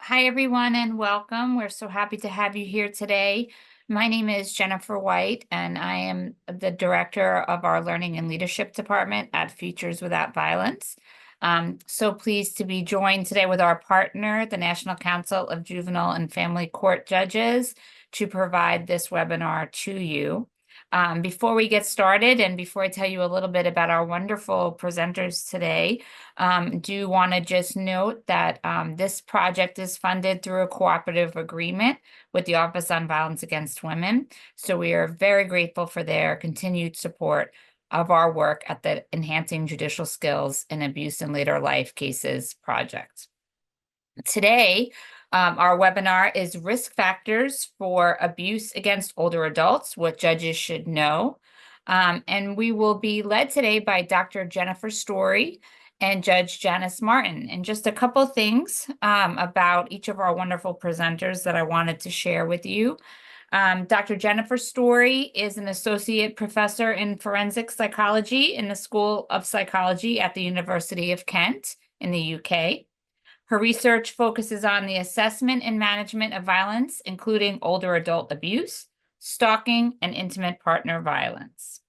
Hi, everyone, and welcome. We're so happy to have you here today. My name is Jennifer White, and I am the director of our Learning and Leadership Department at Futures Without Violence. So pleased to be joined today with our partner, the National Council of Juvenile and Family Court Judges, to provide this webinar to you. Before we get started, and before I tell you a little bit about our wonderful presenters today, do want to just note that this project is funded through a cooperative agreement with the Office on Violence Against Women. So we are very grateful for their continued support of our work at the Enhancing Judicial Skills in Abuse in Later Life Cases project. Today, our webinar is Risk Factors for Abuse Against Older Adults, What Judges Should Know. And we will be led today by Dr. Jennifer Storey and Judge Janice Martin. And just a couple things about each of our wonderful presenters that I wanted to share with you. Dr. Jennifer Storey is an associate professor in forensic psychology in the School of Psychology at the University of Kent in the UK. Her research focuses on the assessment and management of violence, including older adult abuse, stalking, and intimate partner violence.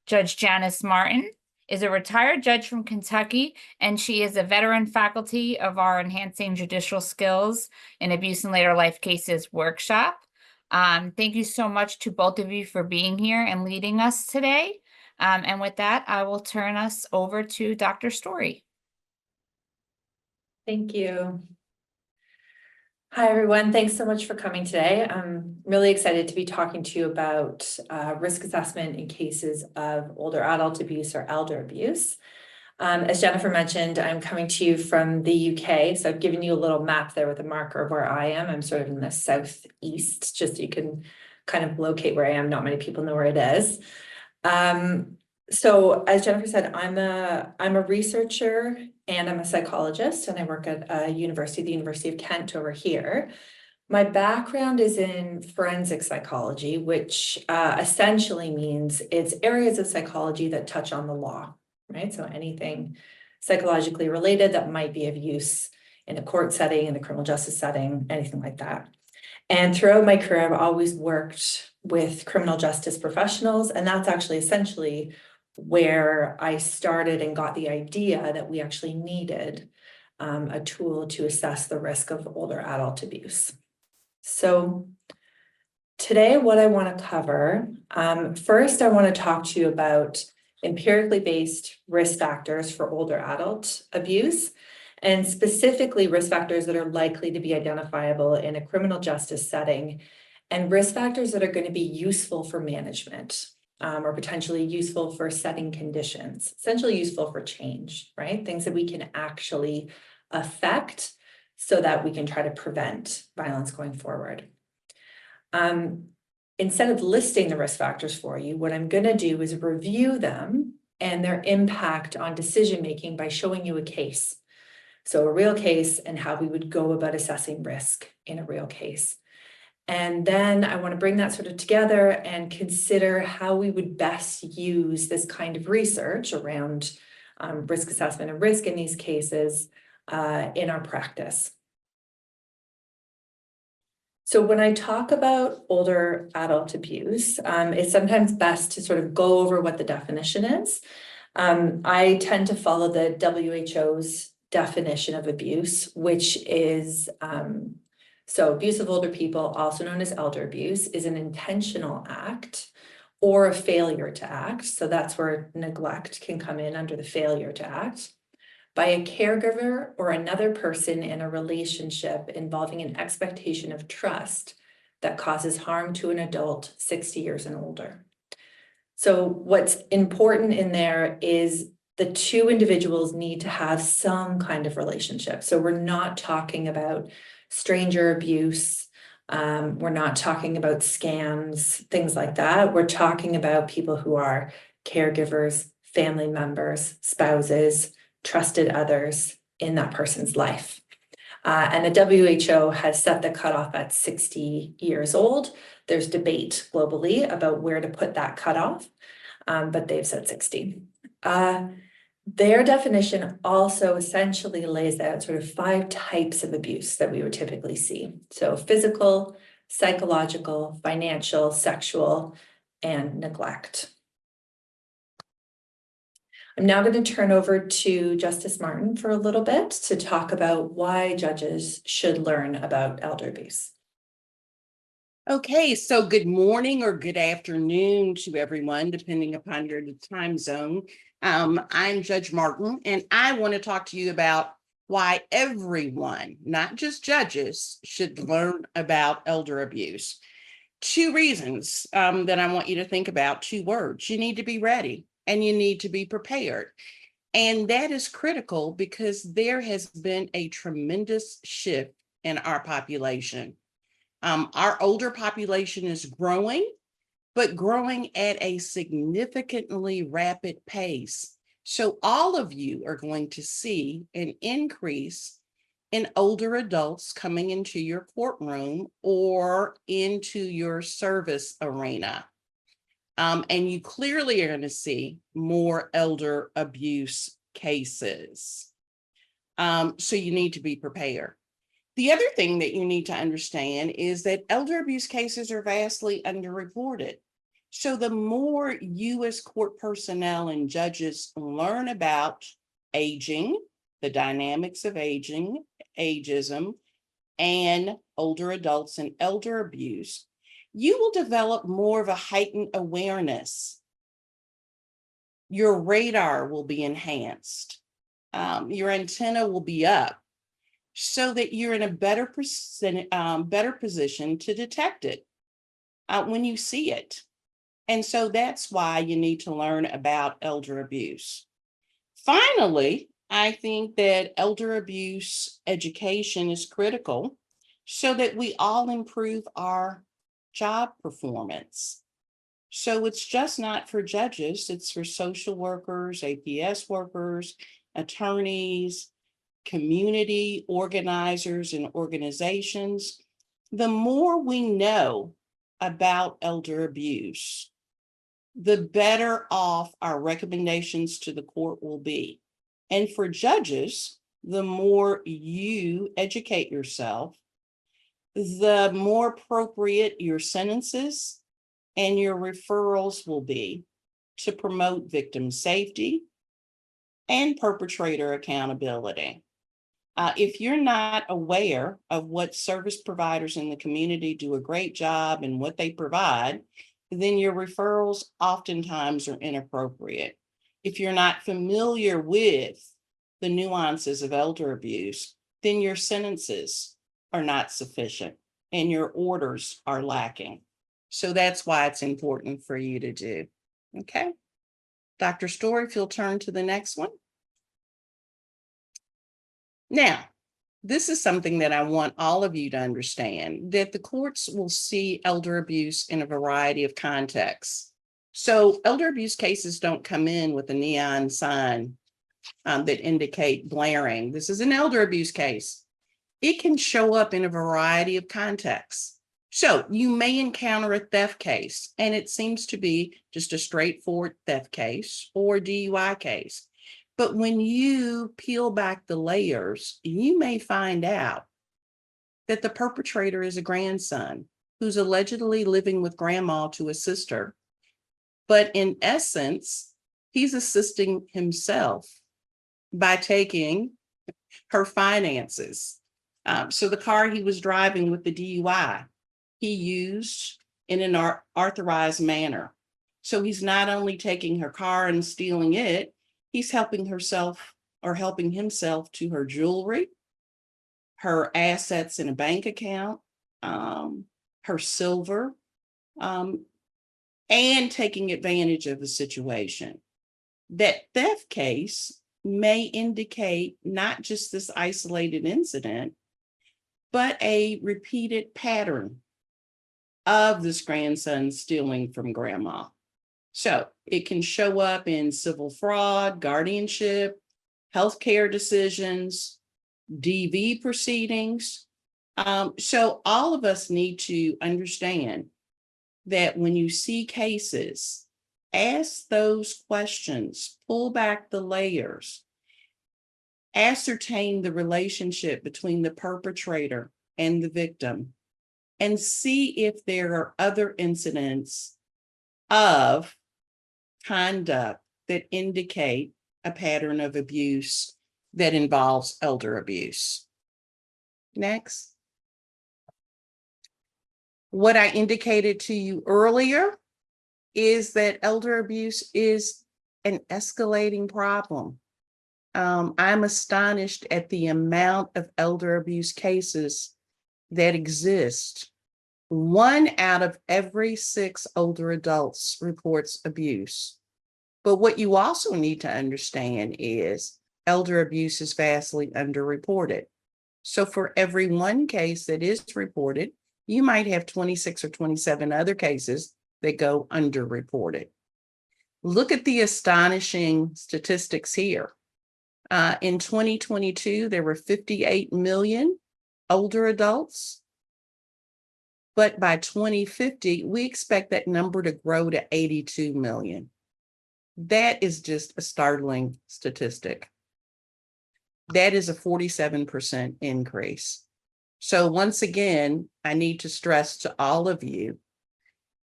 Judge Janice Martin is a retired judge from Kentucky, and she is a veteran faculty of our Enhancing Judicial Skills in Abuse in Later Life Cases workshop. Thank you so much to both of you for being here and leading us today. And with that, I will turn us over to Dr. Storey. Thank you. Hi, everyone. Thanks so much for coming today. I'm really excited to be talking to you about risk assessment in cases of older adult abuse or elder abuse. As Jennifer mentioned, I'm coming to you from the UK. So I've given you a little map there with a marker of where I am. I'm sort of in the southeast, just so you can kind of locate where I am. Not many people know where it is. So as Jennifer said, I'm a researcher and I'm a psychologist, and I work at the University of Kent over here. My background is in forensic psychology, which essentially means it's areas of psychology that touch on the law, right? So anything psychologically related that might be of use in a court setting, in the criminal justice setting, anything like that. And throughout my career, I've always worked with criminal justice professionals, and that's actually essentially where I started and got the idea that we actually needed a tool to assess the risk of older adult abuse. So today, what I want to cover, first, I want to talk to you about empirically based risk factors for older adult abuse, and specifically risk factors that are likely to be identifiable in a criminal justice setting, and risk factors that are going to be useful for management. Or potentially useful for setting conditions, essentially useful for change, right? Things that we can actually affect so that we can try to prevent violence going forward. Instead of listing the risk factors for you, what I'm going to do is review them and their impact on decision-making by showing you a case. So a real case and how we would go about assessing risk in a real case. And then I want to bring that sort of together and consider how we would best use this kind of research around risk assessment and risk in these cases in our practice. So when I talk about older adult abuse, it's sometimes best to sort of go over what the definition is. I tend to follow the WHO's definition of abuse, which is so abuse of older people, also known as elder abuse, is an intentional act or a failure to act. So that's where neglect can come in under the failure to act by a caregiver or another person in a relationship involving an expectation of trust that causes harm to an adult 60 years and older. So what's important in there is the two individuals need to have some kind of relationship. So we're not talking about stranger abuse. We're not talking about scams, things like that. We're talking about people who are caregivers, family members, spouses, trusted others in that person's life. And the WHO has set the cutoff at 60 years old. There's debate globally about where to put that cutoff, but they've said 60. Their definition also essentially lays out sort of 5 types of abuse that we would typically see. So physical, psychological, financial, sexual, and neglect. I'm now going to turn over to Justice Martin for a little bit to talk about why judges should learn about elder abuse. Okay, so good morning or good afternoon to everyone, depending upon your time zone. I'm Judge Martin, and I want to talk to you about why everyone, not just judges, should learn about elder abuse. 2 reasons that I want you to think about, 2 words. You need to be ready and you need to be prepared. And that is critical because there has been a tremendous shift in our population. Our older population is growing, but growing at a significantly rapid pace. So all of you are going to see an increase in older adults coming into your courtroom or into your service arena. And you clearly are going to see more elder abuse cases. So you need to be prepared. The other thing that you need to understand is that elder abuse cases are vastly underreported. So the more you as court personnel and judges learn about aging, the dynamics of aging, ageism, and older adults and elder abuse, you will develop more of a heightened awareness. Your radar will be enhanced. Your antenna will be up, so that you're in a better position to detect it when you see it. And so that's why you need to learn about elder abuse. Finally, I think that elder abuse education is critical so that we all improve our job performance. So it's just not for judges, it's for social workers, APS workers, attorneys, community organizers and organizations. The more we know about elder abuse, the better off our recommendations to the court will be. And for judges, the more you educate yourself, the more appropriate your sentences and your referrals will be to promote victim safety and perpetrator accountability. If you're not aware of what service providers in the community do a great job and what they provide, then your referrals oftentimes are inappropriate. If you're not familiar with the nuances of elder abuse, then your sentences are not sufficient and your orders are lacking. So that's why it's important for you to do. Okay. Dr. Storey, if you'll turn to the next one. Now, this is something that I want all of you to understand, that the courts will see elder abuse in a variety of contexts. So elder abuse cases don't come in with a neon sign that indicate blaring. This is an elder abuse case. It can show up in a variety of contexts. So you may encounter a theft case, and it seems to be just a straightforward theft case or DUI case. But when you peel back the layers, you may find out that the perpetrator is a grandson who's allegedly living with grandma to assist her. But in essence, he's assisting himself by taking her finances. So the car he was driving with the DUI, he used in an authorized manner. So he's not only taking her car and stealing it, he's helping herself or helping himself to her jewelry, her assets in a bank account, her silver, and taking advantage of the situation. That theft case may indicate not just this isolated incident, but a repeated pattern of this grandson stealing from grandma. So it can show up in civil fraud, guardianship, healthcare decisions, DV proceedings. So all of us need to understand that when you see cases Ask those questions, pull back the layers, ascertain the relationship between the perpetrator and the victim, and see if there are other incidents of conduct that indicate a pattern of abuse that involves elder abuse. Next. What I indicated to you earlier is that elder abuse is an escalating problem. I'm astonished at the amount of elder abuse cases that exist. 1 out of every 6 older adults reports abuse. But what you also need to understand is elder abuse is vastly underreported. So for every 1 case that is reported, you might have 26 or 27 other cases that go underreported. Look at the astonishing statistics here. In 2022, there were 58 million older adults. But by 2050, we expect that number to grow to 82 million. That is just a startling statistic. That is a 47% increase. So once again, I need to stress to all of you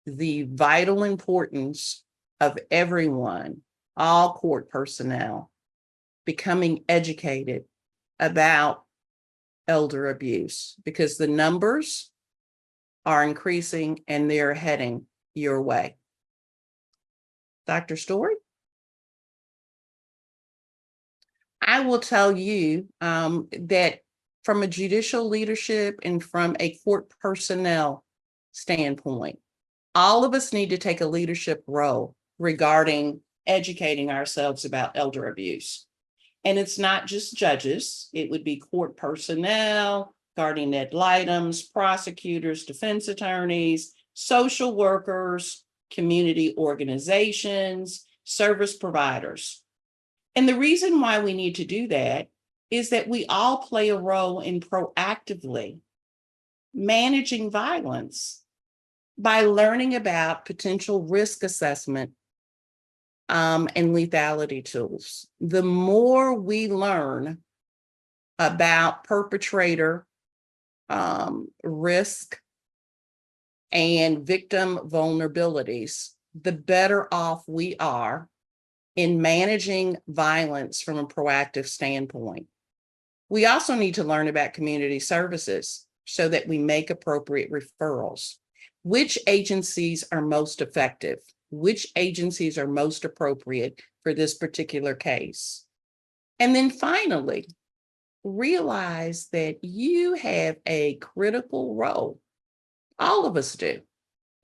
the vital importance of everyone, all court personnel, becoming educated about elder abuse, because the numbers are increasing and they're heading your way. Dr. Storey? I will tell you that from a judicial leadership and from a court personnel standpoint, all of us need to take a leadership role regarding educating ourselves about elder abuse. And it's not just judges, it would be court personnel, guardian ad litems, prosecutors, defense attorneys, social workers, community organizations, service providers. And the reason why we need to do that is that we all play a role in proactively managing violence by learning about potential risk assessment and lethality tools. The more we learn about perpetrator risk and victim vulnerabilities, the better off we are in managing violence from a proactive standpoint. We also need to learn about community services so that we make appropriate referrals. Which agencies are most effective? Which agencies are most appropriate for this particular case? And then finally, realize that you have a critical role, all of us do,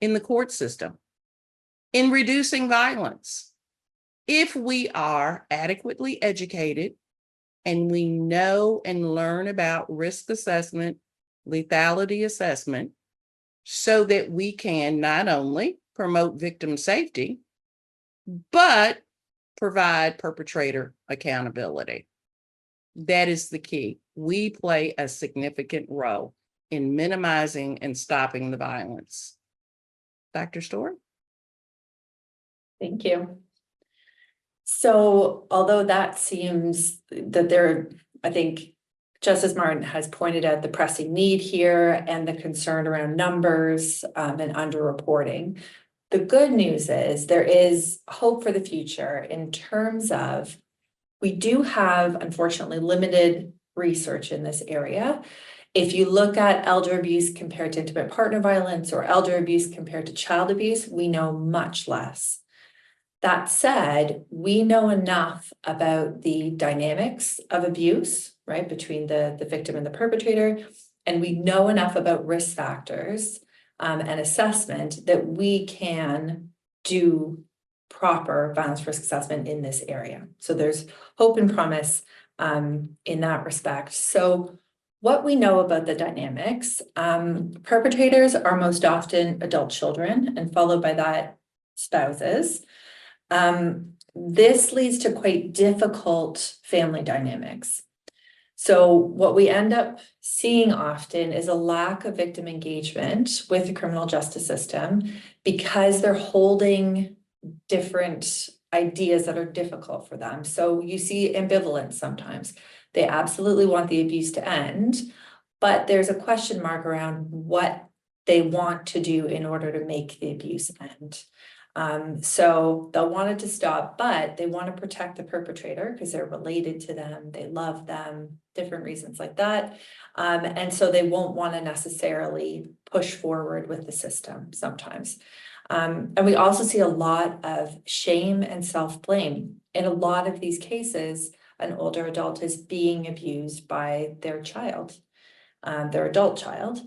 in the court system, in reducing violence. If we are adequately educated and we know and learn about risk assessment, lethality assessment, so that we can not only promote victim safety, but provide perpetrator accountability. That is the key. We play a significant role in minimizing and stopping the violence. Dr. Storey? Thank you. So although that seems that there, I think Justice Martin has pointed out the pressing need here and the concern around numbers and underreporting. The good news is there is hope for the future in terms of we do have, unfortunately, limited research in this area. If you look at elder abuse compared to intimate partner violence or elder abuse compared to child abuse, we know much less. That said, we know enough about the dynamics of abuse, right, between the victim and the perpetrator, and we know enough about risk factors and assessment that we can do proper violence risk assessment in this area. So there's hope and promise in that respect. So what we know about the dynamics, perpetrators are most often adult children and followed by that spouses. This leads to quite difficult family dynamics. So what we end up seeing often is a lack of victim engagement with the criminal justice system because they're holding different ideas that are difficult for them. So you see ambivalence sometimes. They absolutely want the abuse to end, but there's a question mark around what they want to do in order to make the abuse end. So they'll want it to stop, but they want to protect the perpetrator because they're related to them, they love them, different reasons like that. And so they won't want to necessarily push forward with the system sometimes. And we also see a lot of shame and self-blame. In a lot of these cases, an older adult is being abused by their child, their adult child.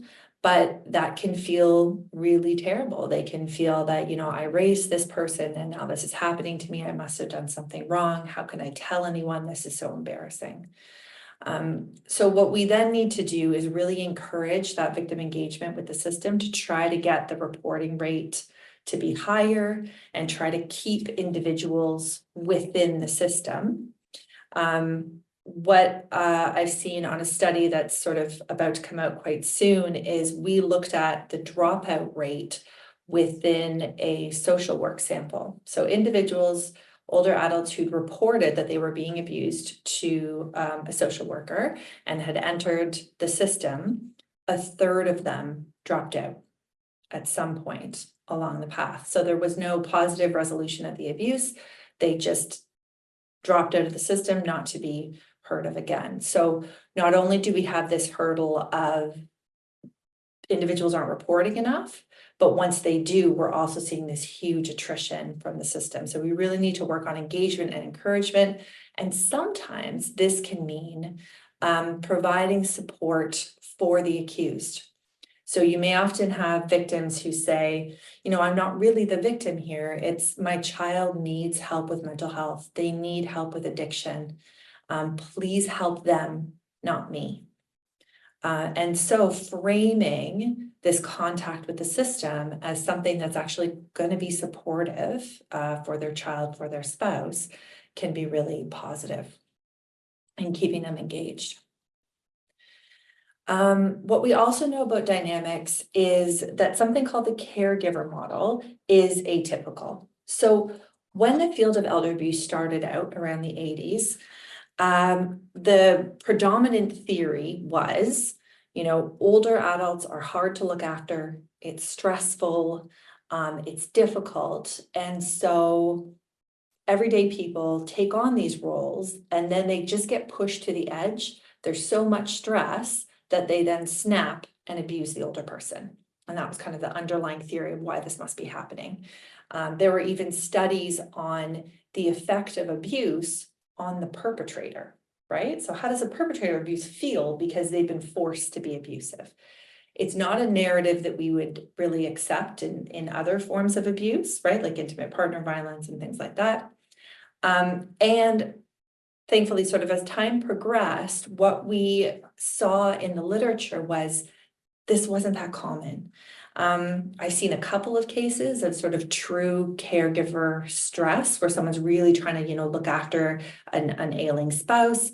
But that can feel really terrible. They can feel that, I raised this person and now this is happening to me. I must have done something wrong. How can I tell anyone? This is so embarrassing. So what we then need to do is really encourage that victim engagement with the system to try to get the reporting rate to be higher and try to keep individuals within the system. What I've seen on a study that's sort of about to come out quite soon is we looked at the dropout rate within a social work sample. So individuals, older adults who'd reported that they were being abused to a social worker and had entered the system, a third of them dropped out at some point along the path. So there was no positive resolution of the abuse. They just dropped out of the system, not to be heard of again. So not only do we have this hurdle of individuals aren't reporting enough, but once they do, we're also seeing this huge attrition from the system. So we really need to work on engagement and encouragement. And sometimes this can mean providing support for the accused. So you may often have victims who say, I'm not really the victim here. It's my child needs help with mental health. They need help with addiction. Please help them, not me. And so framing this contact with the system as something that's actually going to be supportive for their child, for their spouse, can be really positive in keeping them engaged. What we also know about dynamics is that something called the caregiver model is atypical. So when the field of elder abuse started out around the 80s, the predominant theory was, older adults are hard to look after, it's stressful, it's difficult. And so everyday people take on these roles and then they just get pushed to the edge. There's so much stress that they then snap and abuse the older person. And that was kind of the underlying theory of why this must be happening. There were even studies on the effect of abuse on the perpetrator, right? So how does a perpetrator of abuse feel because they've been forced to be abusive? It's not a narrative that we would really accept in other forms of abuse, right? Like intimate partner violence and things like that. And thankfully, sort of as time progressed, what we saw in the literature was this wasn't that common. I've seen a couple of cases of sort of true caregiver stress where someone's really trying to, look after an ailing spouse.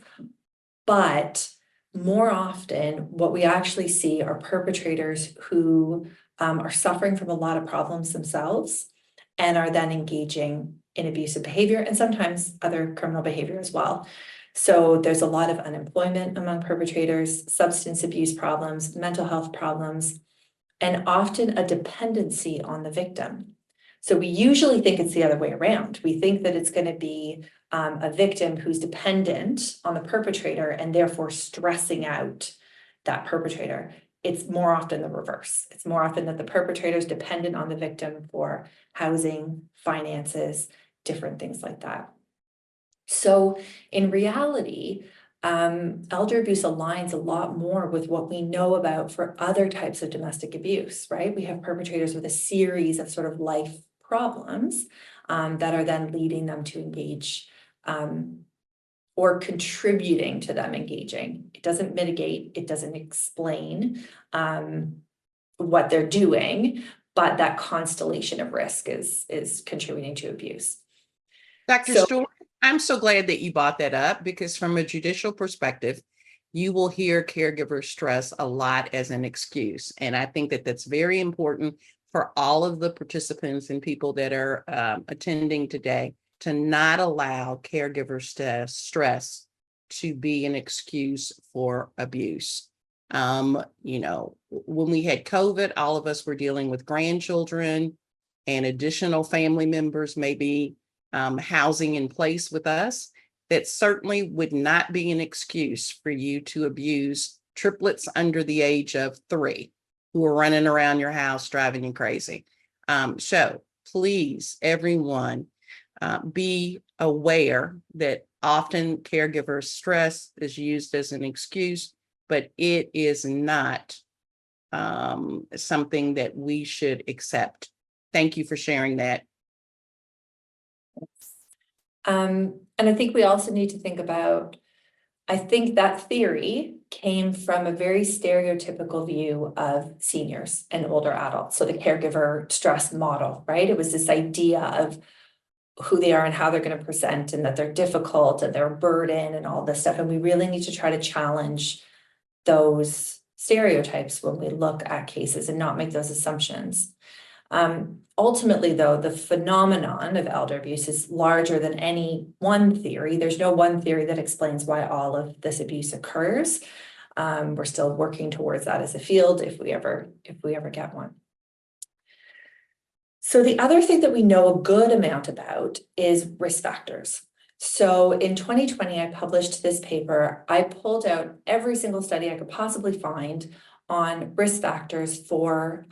But more often, what we actually see are perpetrators who are suffering from a lot of problems themselves and are then engaging in abusive behavior and sometimes other criminal behavior as well. So there's a lot of unemployment among perpetrators, substance abuse problems, mental health problems, and often a dependency on the victim. So we usually think it's the other way around. We think that it's going to be a victim who's dependent on the perpetrator and therefore stressing out that perpetrator. It's more often the reverse. It's more often that the perpetrator is dependent on the victim for housing, finances, different things like that. So in reality, elder abuse aligns a lot more with what we know about for other types of domestic abuse, right? We have perpetrators with a series of sort of life problems that are then leading them to engage or contributing to them engaging. It doesn't mitigate, it doesn't explain what they're doing, but that constellation of risk is contributing to abuse. Dr. Storey, I'm so glad that you brought that up because from a judicial perspective, you will hear caregiver stress a lot as an excuse. And I think that that's very important for all of the participants and people that are attending today to not allow caregiver stress to be an excuse for abuse. You know, when we had COVID, all of us were dealing with grandchildren and additional family members, maybe housing in place with us. That certainly would not be an excuse for you to abuse triplets under the age of 3 who are running around your house driving you crazy. So please, everyone, be aware that often caregiver stress is used as an excuse, but it is not something that we should accept. Thank you for sharing that. And I think we also need to think about, I think that theory came from a very stereotypical view of seniors and older adults. So the caregiver stress model, right? It was this idea of who they are and how they're going to present, and that they're difficult and they're a burden and all this stuff. And we really need to try to challenge those stereotypes when we look at cases and not make those assumptions. Ultimately, though, the phenomenon of elder abuse is larger than any one theory. There's no one theory that explains why all of this abuse occurs. We're still working towards that as a field if we ever get one. So the other thing that we know a good amount about is risk factors. So in 2020, I published this paper. I pulled out every single study I could possibly find on risk factors for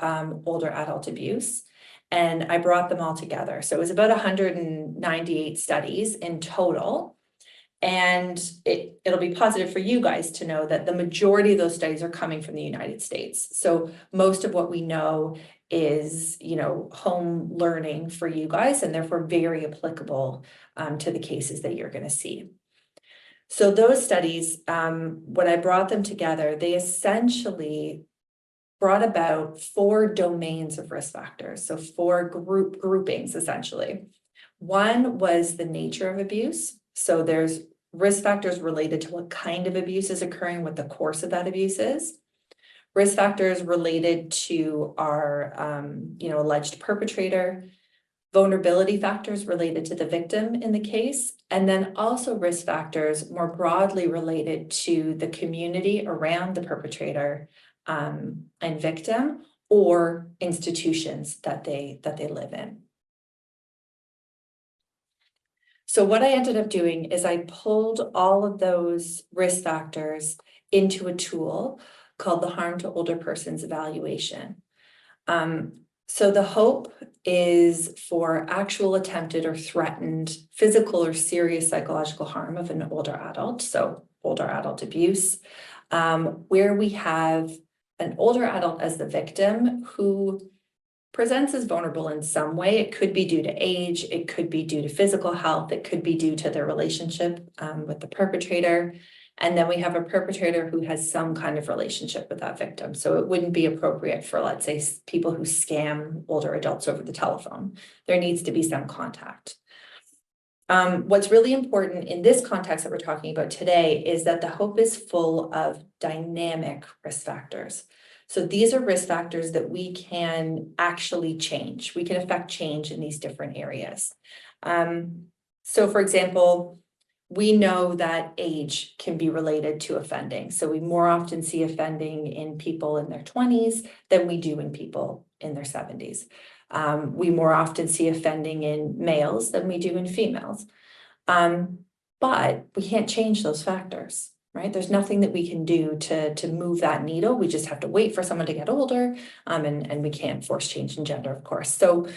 older adult abuse, and I brought them all together. So it was about 198 studies in total. And it'll be positive for you guys to know that the majority of those studies are coming from the United States. So most of what we know is, you know, home learning for you guys, and therefore very applicable to the cases that you're going to see. So those studies, when I brought them together, they essentially brought about 4 domains of risk factors. So 4 groupings, essentially. One was the nature of abuse. So there's risk factors related to what kind of abuse is occurring, what the course of that abuse is. Risk factors related to our, alleged perpetrator. Vulnerability factors related to the victim in the case, and then also risk factors more broadly related to the community around the perpetrator and victim, or institutions that they live in. So what I ended up doing is I pulled all of those risk factors into a tool called the Harm to Older Persons Evaluation. So the hope is for actual attempted or threatened physical or serious psychological harm of an older adult, so older adult abuse, where we have an older adult as the victim who presents as vulnerable in some way. It could be due to age, it could be due to physical health, it could be due to their relationship with the perpetrator. And then we have a perpetrator who has some kind of relationship with that victim. So it wouldn't be appropriate for, let's say, people who scam older adults over the telephone. There needs to be some contact. What's really important in this context that we're talking about today is that the hope is full of dynamic risk factors. So these are risk factors that we can actually change. We can affect change in these different areas. So for example, we know that age can be related to offending. So we more often see offending in people in their 20s than we do in people in their 70s. We more often see offending in males than we do in females. But we can't change those factors, right? There's nothing that we can do to move that needle. We just have to wait for someone to get older, and we can't force change in gender, of course. So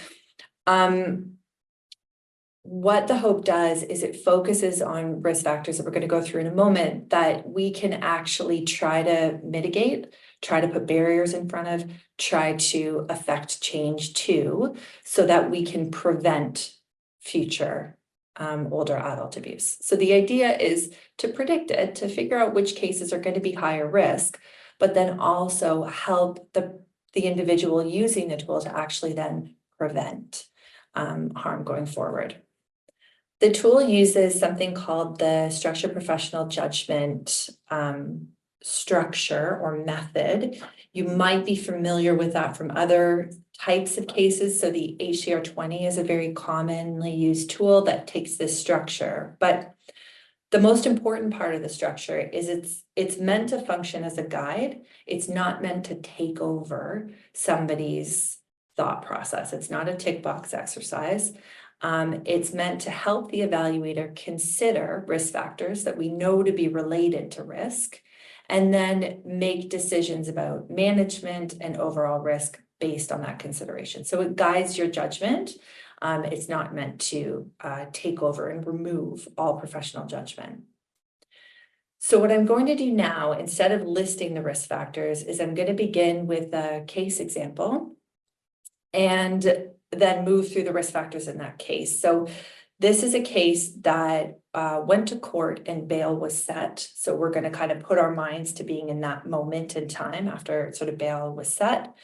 what the hope does is it focuses on risk factors that we're going to go through in a moment that we can actually try to mitigate, try to put barriers in front of, try to affect change too, so that we can prevent future older adult abuse. So the idea is to predict it, to figure out which cases are going to be higher risk, but then also help the individual using the tool to actually then prevent harm going forward. The tool uses something called the structured professional judgment structure or method You might be familiar with that from other types of cases. So the HCR20 is a very commonly used tool that takes this structure, but the most important part of the structure is it's meant to function as a guide. It's not meant to take over somebody's thought process. It's not a tick box exercise. It's meant to help the evaluator consider risk factors that we know to be related to risk, and then make decisions about management and overall risk based on that consideration. So it guides your judgment. It's not meant to take over and remove all professional judgment. So what I'm going to do now, instead of listing the risk factors, is I'm going to begin with a case example and then move through the risk factors in that case. So this is a case that went to court and bail was set. So we're going to kind of put our minds to being in that moment in time after sort of bail was set.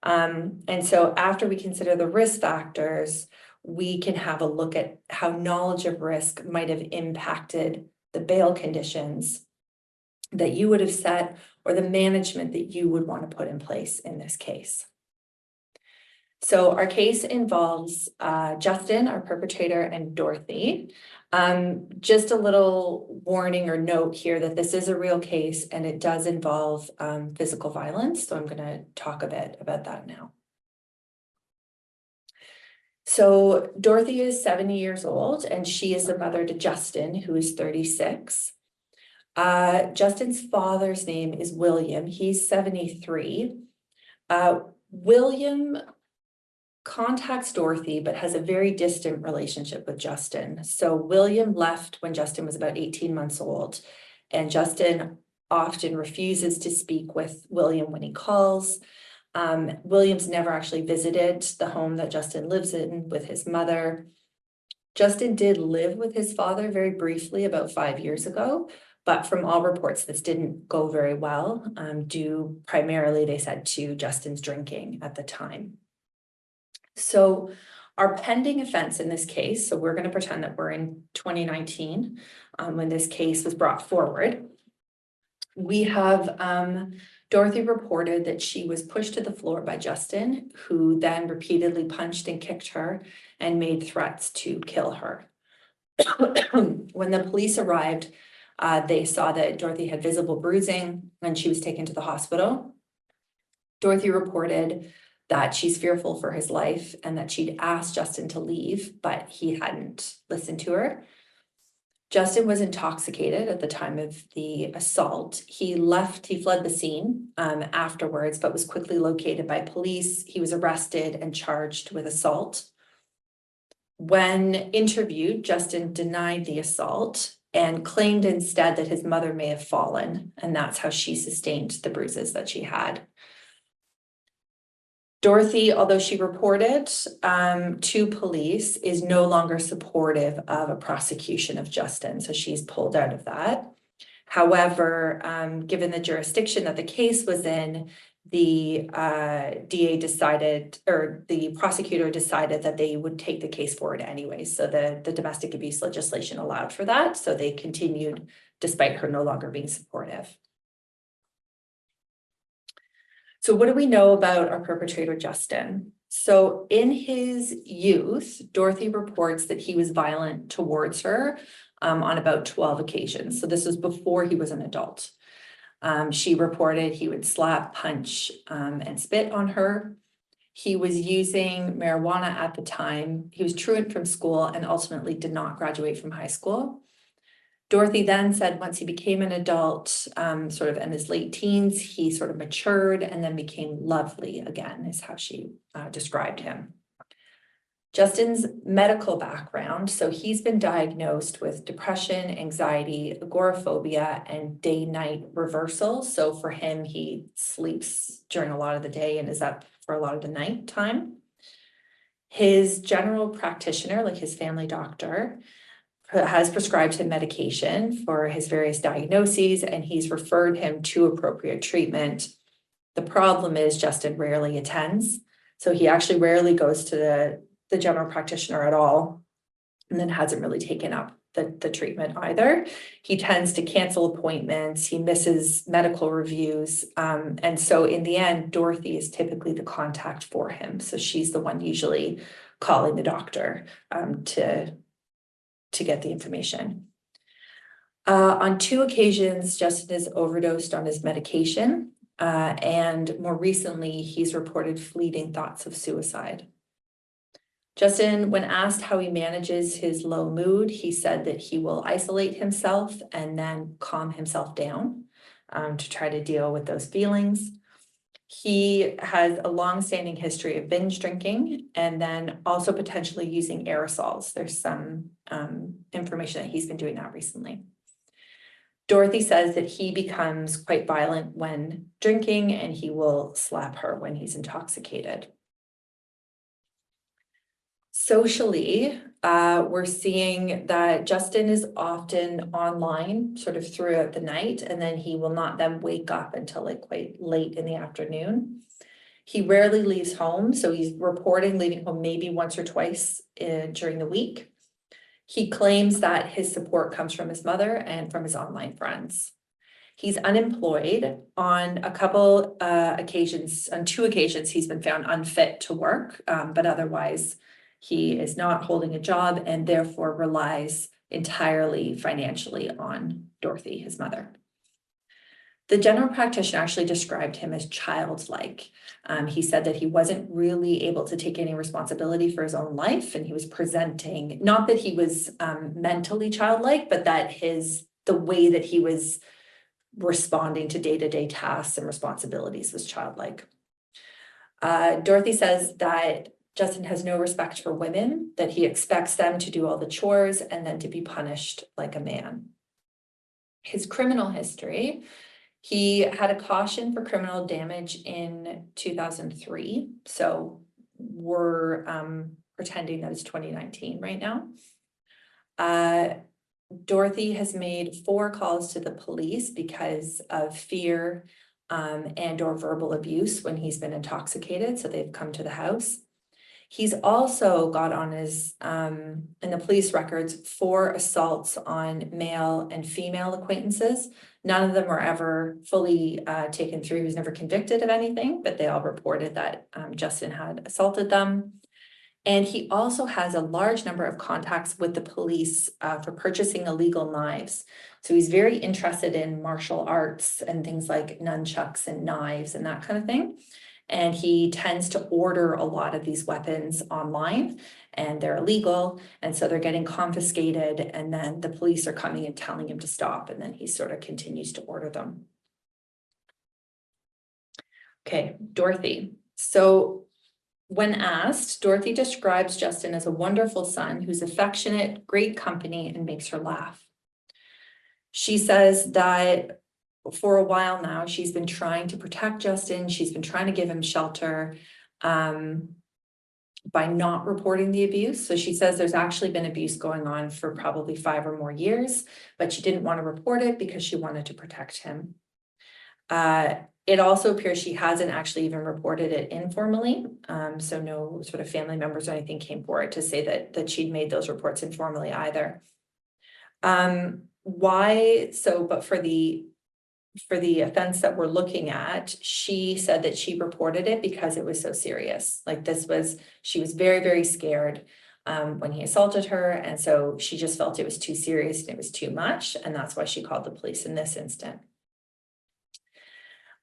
And so after we consider the risk factors, we can have a look at how knowledge of risk might have impacted the bail conditions that you would have set, or the management that you would want to put in place in this case. So our case involves Justin, our perpetrator, and Dorothy. Just a little warning or note here that this is a real case and it does involve physical violence. So I'm going to talk a bit about that now. So Dorothy is 70 years old and she is the mother to Justin, who is 36. Justin's father's name is William. He's 73. William contacts Dorothy, but has a very distant relationship with Justin. So William left when Justin was about 18 months old, and Justin often refuses to speak with William when he calls. William's never actually visited the home that Justin lives in with his mother. Justin did live with his father very briefly about 5 years ago, but from all reports, this didn't go very well, due primarily, they said, to Justin's drinking at the time. So our pending offense in this case, so we're going to pretend that we're in 2019 when this case was brought forward. We have Dorothy reported that she was pushed to the floor by Justin, who then repeatedly punched and kicked her and made threats to kill her. When the police arrived, they saw that Dorothy had visible bruising and she was taken to the hospital. Dorothy reported that she's fearful for his life and that she'd asked Justin to leave, but he hadn't listened to her. Justin was intoxicated at the time of the assault. He fled the scene afterwards, but was quickly located by police. He was arrested and charged with assault. When interviewed, Justin denied the assault and claimed instead that his mother may have fallen, and that's how she sustained the bruises that she had. Dorothy, although she reported to police, is no longer supportive of a prosecution of Justin, so she's pulled out of that. However, given the jurisdiction that the case was in, the DA decided, or the prosecutor decided, that they would take the case forward anyway. So the domestic abuse legislation allowed for that, so they continued despite her no longer being supportive. So what do we know about our perpetrator, Justin? So in his youth, Dorothy reports that he was violent towards her on about 12 occasions. So this was before he was an adult. She reported he would slap, punch, and spit on her. He was using marijuana at the time. He was truant from school and ultimately did not graduate from high school. Dorothy then said once he became an adult, sort of in his late teens, he sort of matured and then became lovely again, is how she described him. Justin's medical background, so he's been diagnosed with depression, anxiety, agoraphobia, and day-night reversal. So for him, he sleeps during a lot of the day and is up for a lot of the night time. His general practitioner, like his family doctor, has prescribed him medication for his various diagnoses, and he's referred him to appropriate treatment. The problem is Justin rarely attends. So he actually rarely goes to the general practitioner at all, and then hasn't really taken up the treatment either. He tends to cancel appointments, he misses medical reviews. And so in the end, Dorothy is typically the contact for him. So she's the one usually calling the doctor to get the information. On 2 occasions, Justin has overdosed on his medication. And more recently, he's reported fleeting thoughts of suicide. Justin, when asked how he manages his low mood, he said that he will isolate himself and then calm himself down to try to deal with those feelings. He has a long-standing history of binge drinking and then also potentially using aerosols. There's some information that he's been doing that recently. Dorothy says that he becomes quite violent when drinking and he will slap her when he's intoxicated. Socially, we're seeing that Justin is often online sort of throughout the night, and then he will not then wake up until like quite late in the afternoon. He rarely leaves home, so he's reporting leaving home maybe once or twice during the week. He claims that his support comes from his mother and from his online friends. He's unemployed. On a couple occasions, on 2 occasions, he's been found unfit to work, but otherwise he is not holding a job and therefore relies entirely financially on Dorothy, his mother. The general practitioner actually described him as childlike. He said that he wasn't really able to take any responsibility for his own life, and he was presenting, not that he was mentally childlike, but that the way that he was responding to day-to-day tasks and responsibilities was childlike. Dorothy says that Justin has no respect for women, that he expects them to do all the chores and then to be punished like a man. His criminal history, he had a caution for criminal damage in 2003. So we're pretending that it's 2019 right now. Dorothy has made 4 calls to the police because of fear and or verbal abuse when he's been intoxicated. So they've come to the house. He's also got on his, in the police records, 4 assaults on male and female acquaintances. None of them were ever fully taken through. He was never convicted of anything, but they all reported that Justin had assaulted them. And he also has a large number of contacts with the police for purchasing illegal knives. So he's very interested in martial arts and things like nunchucks and knives and that kind of thing. And he tends to order a lot of these weapons online and they're illegal. And so they're getting confiscated and then the police are coming and telling him to stop. And then he sort of continues to order them. Okay, Dorothy. So when asked, Dorothy describes Justin as a wonderful son who's affectionate, great company, and makes her laugh. She says that for a while now, she's been trying to protect Justin. She's been trying to give him shelter by not reporting the abuse. So she says there's actually been abuse going on for probably 5 or more years, but she didn't want to report it because she wanted to protect him. It also appears she hasn't actually even reported it informally. So no sort of family members or anything came forward to say that she'd made those reports informally either. Why? So, but for the offense that we're looking at, she said that she reported it because it was so serious. Like she was very, very scared when he assaulted her. And so she just felt it was too serious and it was too much. And that's why she called the police in this instant.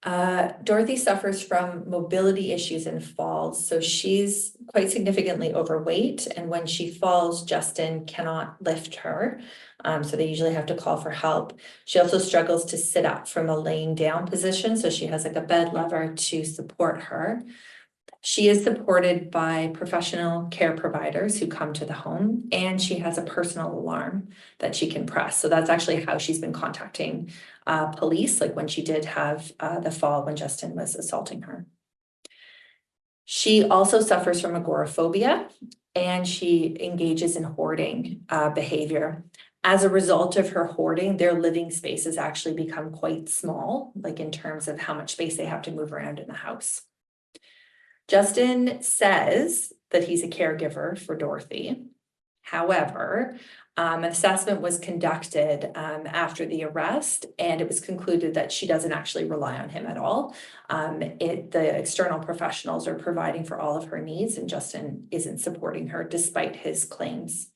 Dorothy suffers from mobility issues and falls. So she's quite significantly overweight. And when she falls, Justin cannot lift her. So they usually have to call for help. She also struggles to sit up from a laying down position. So she has like a bed lever to support her. She is supported by professional care providers who come to the home, and she has a personal alarm that she can press. So that's actually how she's been contacting police, like when she did have the fall when Justin was assaulting her. She also suffers from agoraphobia, and she engages in hoarding behavior. As a result of her hoarding, their living spaces actually become quite small, like in terms of how much space they have to move around in the house. Justin says that he's a caregiver for Dorothy. However, an assessment was conducted after the arrest, and it was concluded that she doesn't actually rely on him at all. The external professionals are providing for all of her needs, and Justin isn't supporting her despite his claims.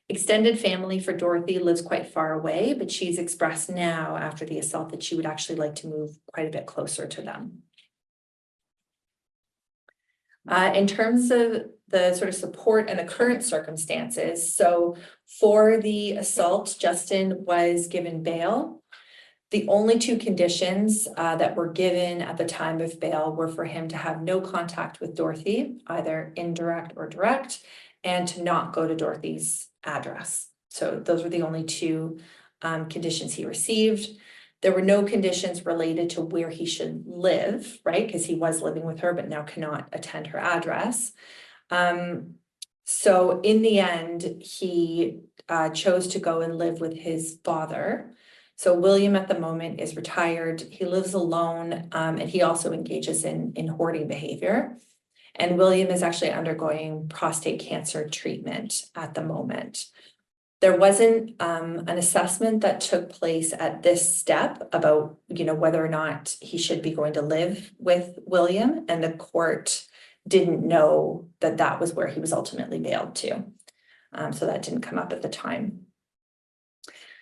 Extended family for Dorothy lives quite far away, but she's expressed now after the assault that she would actually like to move quite a bit closer to them. In terms of the sort of support and the current circumstances, so for the assault, Justin was given bail. The only two conditions that were given at the time of bail were for him to have no contact with Dorothy, either indirect or direct, and to not go to Dorothy's address. So those were the only two conditions he received. There were no conditions related to where he should live, right? Because he was living with her, but now cannot attend her address. So in the end, he chose to go and live with his father. So William at the moment is retired. He lives alone, and he also engages in hoarding behavior. And William is actually undergoing prostate cancer treatment at the moment. There wasn't an assessment that took place at this step about, whether or not he should be going to live with William, and the court didn't know that that was where he was ultimately bailed to. So that didn't come up at the time.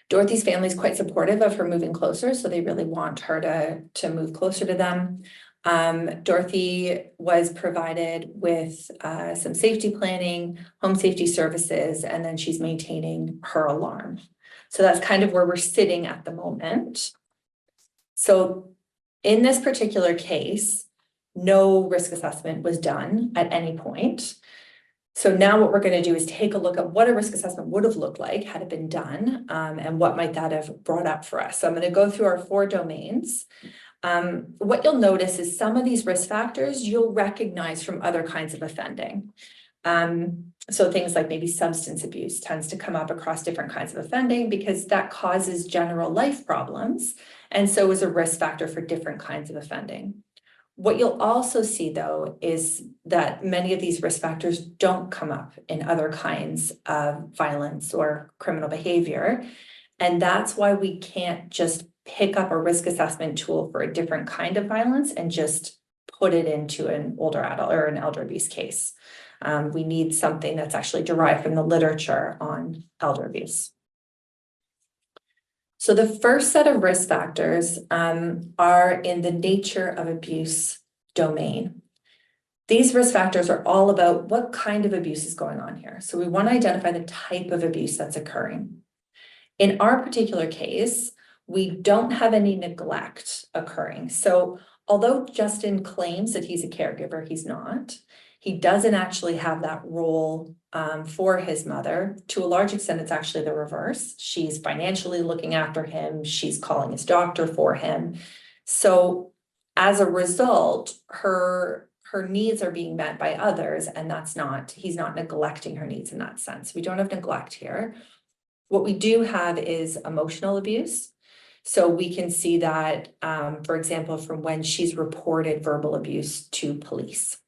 Dorothy's family is quite supportive of her moving closer, so they really want her to move closer to them. Dorothy was provided with some safety planning, home safety services, and then she's maintaining her alarm. So that's kind of where we're sitting at the moment. So in this particular case, no risk assessment was done at any point. So now what we're going to do is take a look at what a risk assessment would have looked like had it been done, and what might that have brought up for us. So I'm going to go through our 4 domains. What you'll notice is some of these risk factors you'll recognize from other kinds of offending. So things like maybe substance abuse tends to come up across different kinds of offending because that causes general life problems, and so is a risk factor for different kinds of offending. What you'll also see, though, is that many of these risk factors don't come up in other kinds of violence or criminal behavior. And that's why we can't just pick up a risk assessment tool for a different kind of violence and just put it into an older adult or an elder abuse case. We need something that's actually derived from the literature on elder abuse. So the first set of risk factors are in the nature of abuse domain. These risk factors are all about what kind of abuse is going on here. So we want to identify the type of abuse that's occurring. In our particular case, we don't have any neglect occurring. So although Justin claims that he's a caregiver, he's not. He doesn't actually have that role for his mother. To a large extent, it's actually the reverse. She's financially looking after him. She's calling his doctor for him. So as a result, her needs are being met by others, and he's not neglecting her needs in that sense. We don't have neglect here. What we do have is emotional abuse. So we can see that, for example, from when she's reported verbal abuse to police.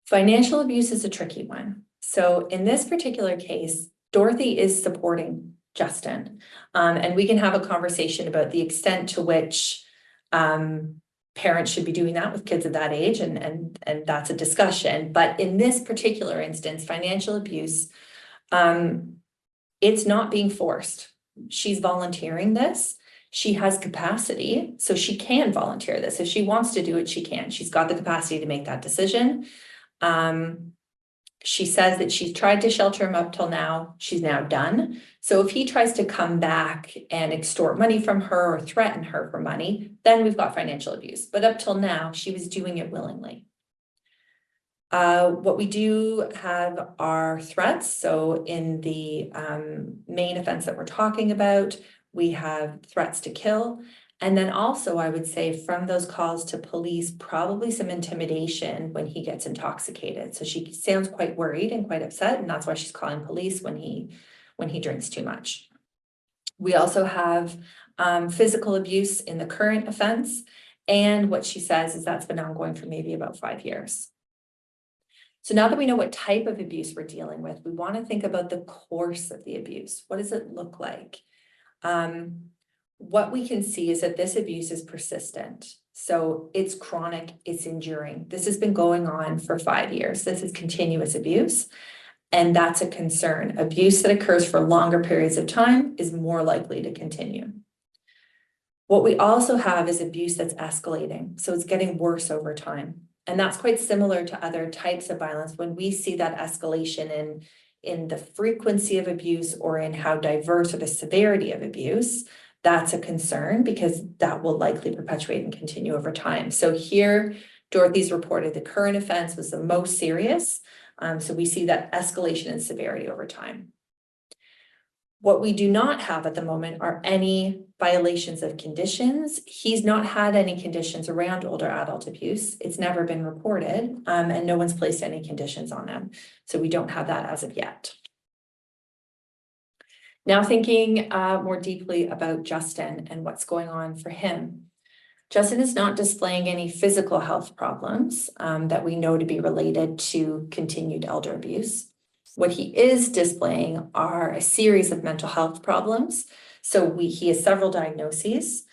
Financial abuse is a tricky one. So in this particular case, Dorothy is supporting Justin, and we can have a conversation about the extent to which parents should be doing that with kids of that age, and that's a discussion. But in this particular instance, financial abuse, it's not being forced. She's volunteering this. She has capacity, so she can volunteer this. If she wants to do it, she can. She's got the capacity to make that decision. She says that she's tried to shelter him up till now. She's now done. So if he tries to come back and extort money from her or threaten her for money, then we've got financial abuse. But up till now, she was doing it willingly. What we do have are threats. So in the main offense that we're talking about, we have threats to kill. And then also, I would say from those calls to police, probably some intimidation when he gets intoxicated. So she sounds quite worried and quite upset, and that's why she's calling police when he drinks too much. We also have physical abuse in the current offense. And what she says is that's been ongoing for maybe about 5 years. So now that we know what type of abuse we're dealing with, we want to think about the course of the abuse. What does it look like? What we can see is that this abuse is persistent. So it's chronic, it's enduring. This has been going on for 5 years. This is continuous abuse. And that's a concern. Abuse that occurs for longer periods of time is more likely to continue. What we also have is abuse that's escalating. So it's getting worse over time. And that's quite similar to other types of violence. When we see that escalation in the frequency of abuse or in how diverse or the severity of abuse, that's a concern because that will likely perpetuate and continue over time. So here, Dorothy's reported the current offense was the most serious. So we see that escalation in severity over time. What we do not have at the moment are any violations of conditions. He's not had any conditions around older adult abuse. It's never been reported, and no one's placed any conditions on him. So we don't have that as of yet. Now thinking more deeply about Justin and what's going on for him. Justin is not displaying any physical health problems that we know to be related to continued elder abuse. What he is displaying are a series of mental health problems. So he has several diagnoses.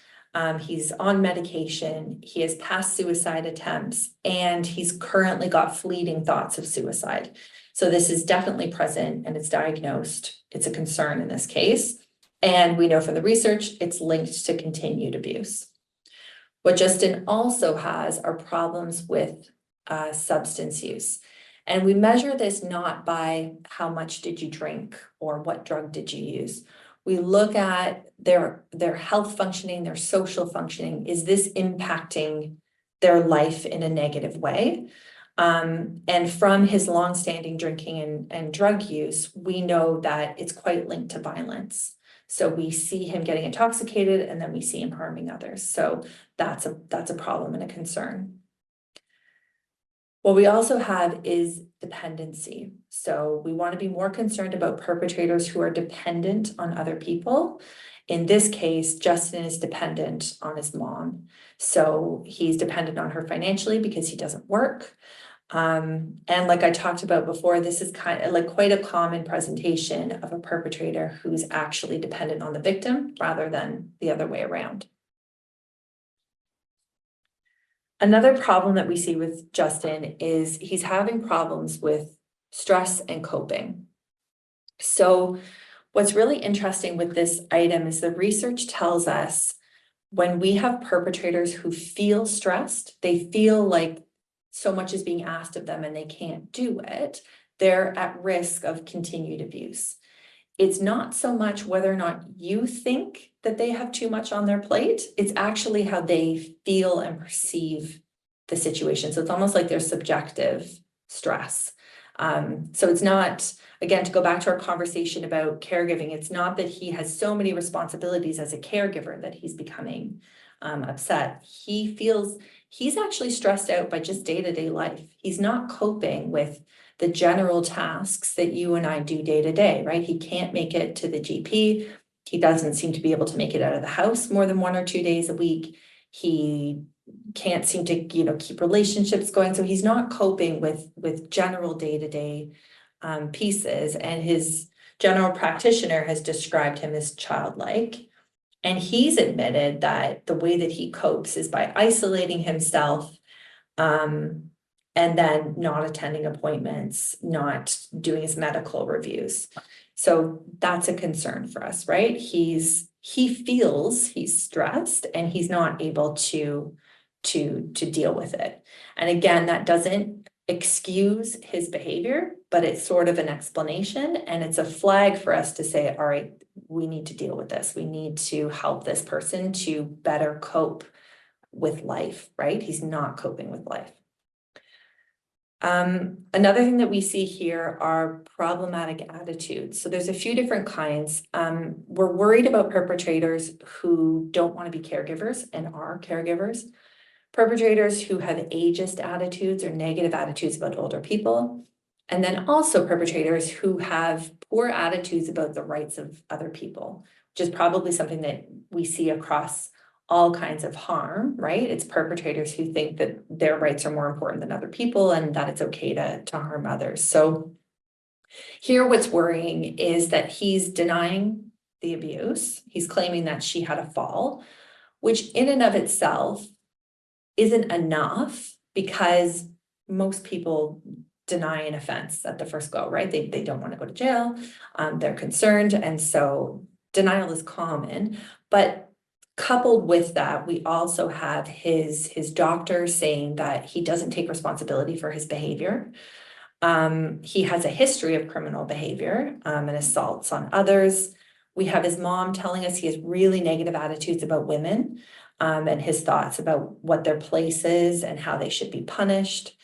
He's on medication. He has past suicide attempts, and he's currently got fleeting thoughts of suicide. So this is definitely present and it's diagnosed. It's a concern in this case. And we know from the research, it's linked to continued abuse. What Justin also has are problems with substance use. And we measure this not by how much did you drink or what drug did you use. We look at their health functioning, their social functioning. Is this impacting their life in a negative way? And from his longstanding drinking and drug use, we know that it's quite linked to violence. So we see him getting intoxicated and then we see him harming others. So that's a problem and a concern. What we also have is dependency. So we want to be more concerned about perpetrators who are dependent on other people. In this case, Justin is dependent on his mom. So he's dependent on her financially because he doesn't work. And like I talked about before, this is kind of like quite a common presentation of a perpetrator who's actually dependent on the victim rather than the other way around. Another problem that we see with Justin is he's having problems with stress and coping. So what's really interesting with this item is the research tells us when we have perpetrators who feel stressed, they feel like so much is being asked of them and they can't do it, they're at risk of continued abuse. It's not so much whether or not you think that they have too much on their plate, it's actually how they feel and perceive the situation. So it's almost like there's subjective stress. So it's not, again, to go back to our conversation about caregiving, it's not that he has so many responsibilities as a caregiver that he's becoming upset. He feels he's actually stressed out by just day-to-day life. He's not coping with the general tasks that you and I do day to day, right? He can't make it to the GP. He doesn't seem to be able to make it out of the house more than 1 or 2 days a week. He can't seem to, keep relationships going. So he's not coping with general day-to-day pieces. And his general practitioner has described him as childlike. And he's admitted that the way that he copes is by isolating himself, and then not attending appointments, not doing his medical reviews. So that's a concern for us, right? He feels he's stressed and he's not able to deal with it. And again, that doesn't excuse his behavior, but it's sort of an explanation, and it's a flag for us to say, all right, we need to deal with this. We need to help this person to better cope with life, right? He's not coping with life. Another thing that we see here are problematic attitudes. So there's a few different kinds. We're worried about perpetrators who don't want to be caregivers and are caregivers. Perpetrators who have ageist attitudes or negative attitudes about older people. And then also perpetrators who have poor attitudes about the rights of other people, which is probably something that we see across all kinds of harm, right? It's perpetrators who think that their rights are more important than other people and that it's okay to harm others. So here, what's worrying is that he's denying the abuse. He's claiming that she had a fall, which in and of itself isn't enough because most people deny an offense at the first go, right? They don't want to go to jail. They're concerned. And so denial is common. But coupled with that, we also have his doctor saying that he doesn't take responsibility for his behavior. He has a history of criminal behavior and assaults on others. We have his mom telling us he has really negative attitudes about women and his thoughts about what their place is and how they should be punished.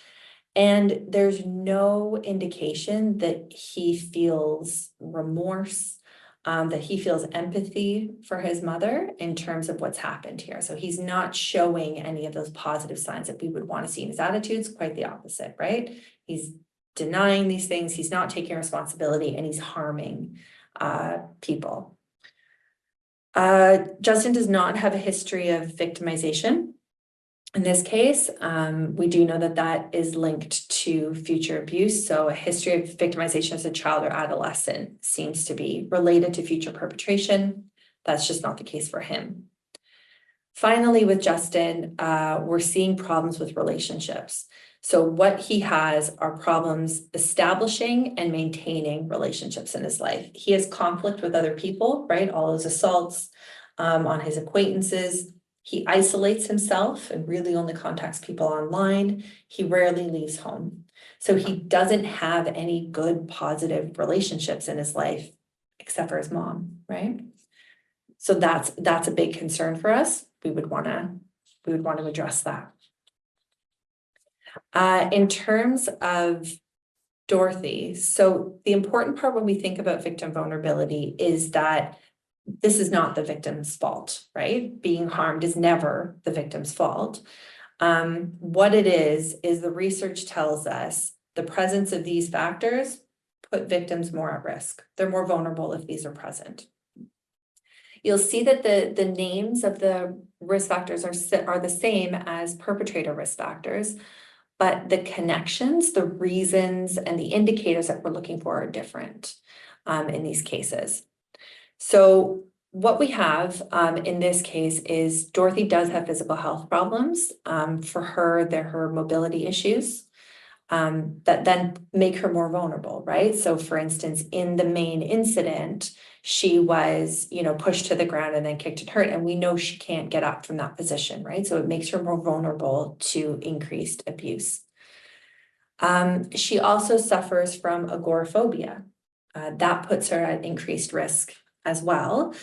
And there's no indication that he feels remorse, that he feels empathy for his mother in terms of what's happened here. So he's not showing any of those positive signs that we would want to see in his attitudes, quite the opposite, right? He's denying these things, he's not taking responsibility, and he's harming people. Justin does not have a history of victimization. In this case, we do know that that is linked to future abuse. So a history of victimization as a child or adolescent seems to be related to future perpetration. That's just not the case for him. Finally, with Justin, we're seeing problems with relationships. So what he has are problems establishing and maintaining relationships in his life. He has conflict with other people, right? All his assaults on his acquaintances. He isolates himself and really only contacts people online. He rarely leaves home. So he doesn't have any good, positive relationships in his life, except for his mom, right? So that's a big concern for us. We would want to address that. In terms of Dorothy, so the important part when we think about victim vulnerability is that this is not the victim's fault, right? Being harmed is never the victim's fault. What it is the research tells us the presence of these factors put victims more at risk. They're more vulnerable if these are present. You'll see that the names of the risk factors are the same as perpetrator risk factors, but the connections, the reasons, and the indicators that we're looking for are different in these cases. So what we have in this case is Dorothy does have physical health problems. For her, they're her mobility issues that then make her more vulnerable, right? So for instance, in the main incident, she was, pushed to the ground and then kicked and hurt. And we know she can't get up from that position, right? So it makes her more vulnerable to increased abuse. She also suffers from agoraphobia. That puts her at increased risk as well.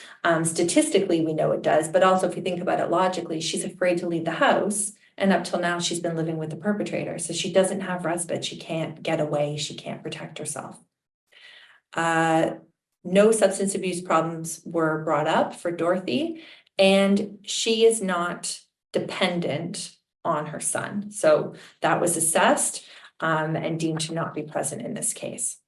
Statistically, we know it does, but also if you think about it logically, she's afraid to leave the house. And up till now, she's been living with the perpetrator. So she doesn't have respite. She can't get away. She can't protect herself. No substance abuse problems were brought up for Dorothy, and she is not dependent on her son. So that was assessed and deemed to not be present in this case.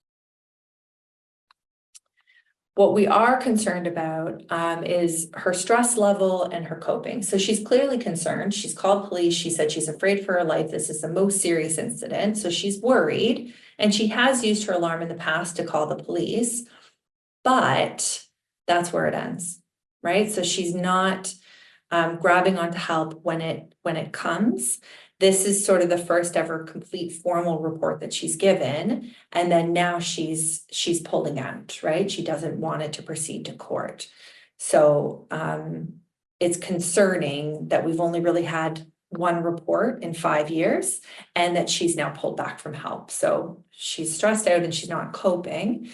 What we are concerned about is her stress level and her coping. So she's clearly concerned. She's called police. She said she's afraid for her life. This is the most serious incident. So she's worried, and she has used her alarm in the past to call the police, but that's where it ends, right? So she's not grabbing onto help when it comes. This is sort of the first ever complete formal report that she's given. And then now she's pulling out, right? She doesn't want it to proceed to court. So it's concerning that we've only really had one report in 5 years and that she's now pulled back from help. So she's stressed out and she's not coping.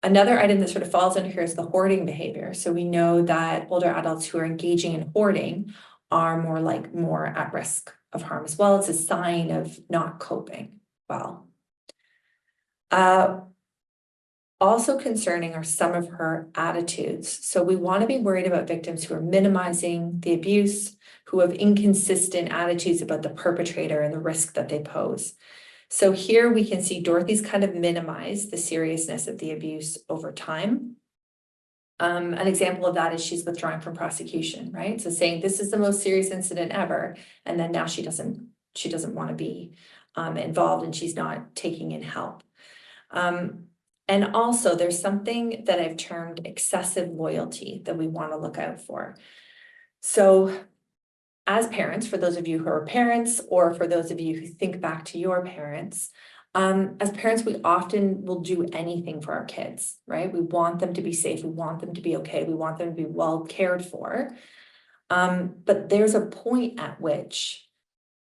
Another item that sort of falls under here is the hoarding behavior. So we know that older adults who are engaging in hoarding are more at risk of harm as well. It's a sign of not coping well. Also concerning are some of her attitudes. So we want to be worried about victims who are minimizing the abuse, who have inconsistent attitudes about the perpetrator and the risk that they pose. So here we can see Dorothy's kind of minimized the seriousness of the abuse over time. An example of that is she's withdrawing from prosecution, right? So saying this is the most serious incident ever, and then now she doesn't want to be involved, and she's not taking in help. And also there's something that I've termed excessive loyalty that we want to look out for. So as parents, for those of you who are parents, or for those of you who think back to your parents, as parents, we often will do anything for our kids, right? We want them to be safe. We want them to be okay. We want them to be well cared for. But there's a point at which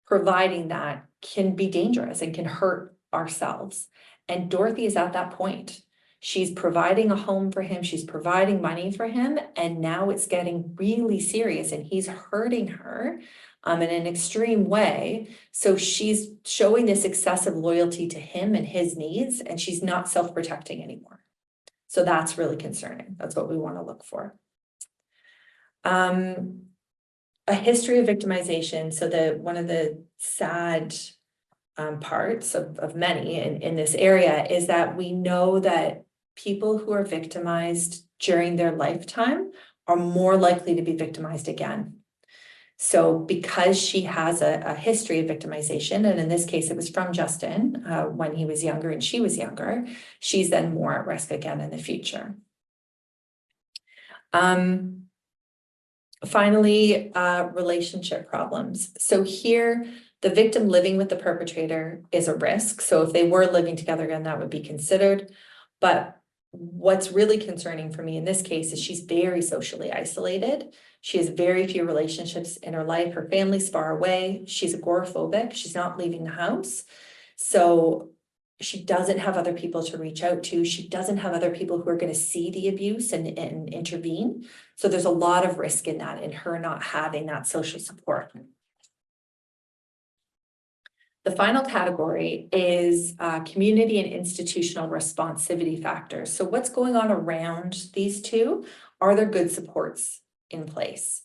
providing that can be dangerous and can hurt ourselves. And Dorothy is at that point. She's providing a home for him. She's providing money for him. And now it's getting really serious, and he's hurting her in an extreme way. So she's showing this excessive loyalty to him and his needs, and she's not self-protecting anymore. So that's really concerning. That's what we want to look for. A history of victimization. So one of the sad parts of many in this area is that we know that people who are victimized during their lifetime are more likely to be victimized again. So because she has a history of victimization, and in this case, it was from Justin when he was younger and she was younger, she's then more at risk again in the future. Finally, relationship problems. So here, the victim living with the perpetrator is a risk. So if they were living together again, that would be considered. But what's really concerning for me in this case is she's very socially isolated. She has very few relationships in her life. Her family's far away. She's agoraphobic. She's not leaving the house. So she doesn't have other people to reach out to. She doesn't have other people who are going to see the abuse and intervene. So there's a lot of risk in that, in her not having that social support. The final category is community and institutional responsivity factors. So what's going on around these two? Are there good supports in place?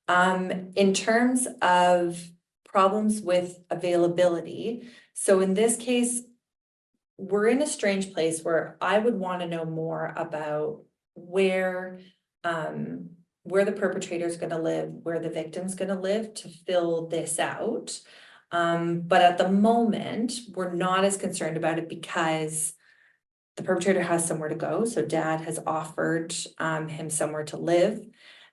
In terms of problems with availability, so in this case, we're in a strange place where I would want to know more about where the perpetrator is going to live, where the victim's going to live, to fill this out. But at the moment, we're not as concerned about it because the perpetrator has somewhere to go. So dad has offered him somewhere to live.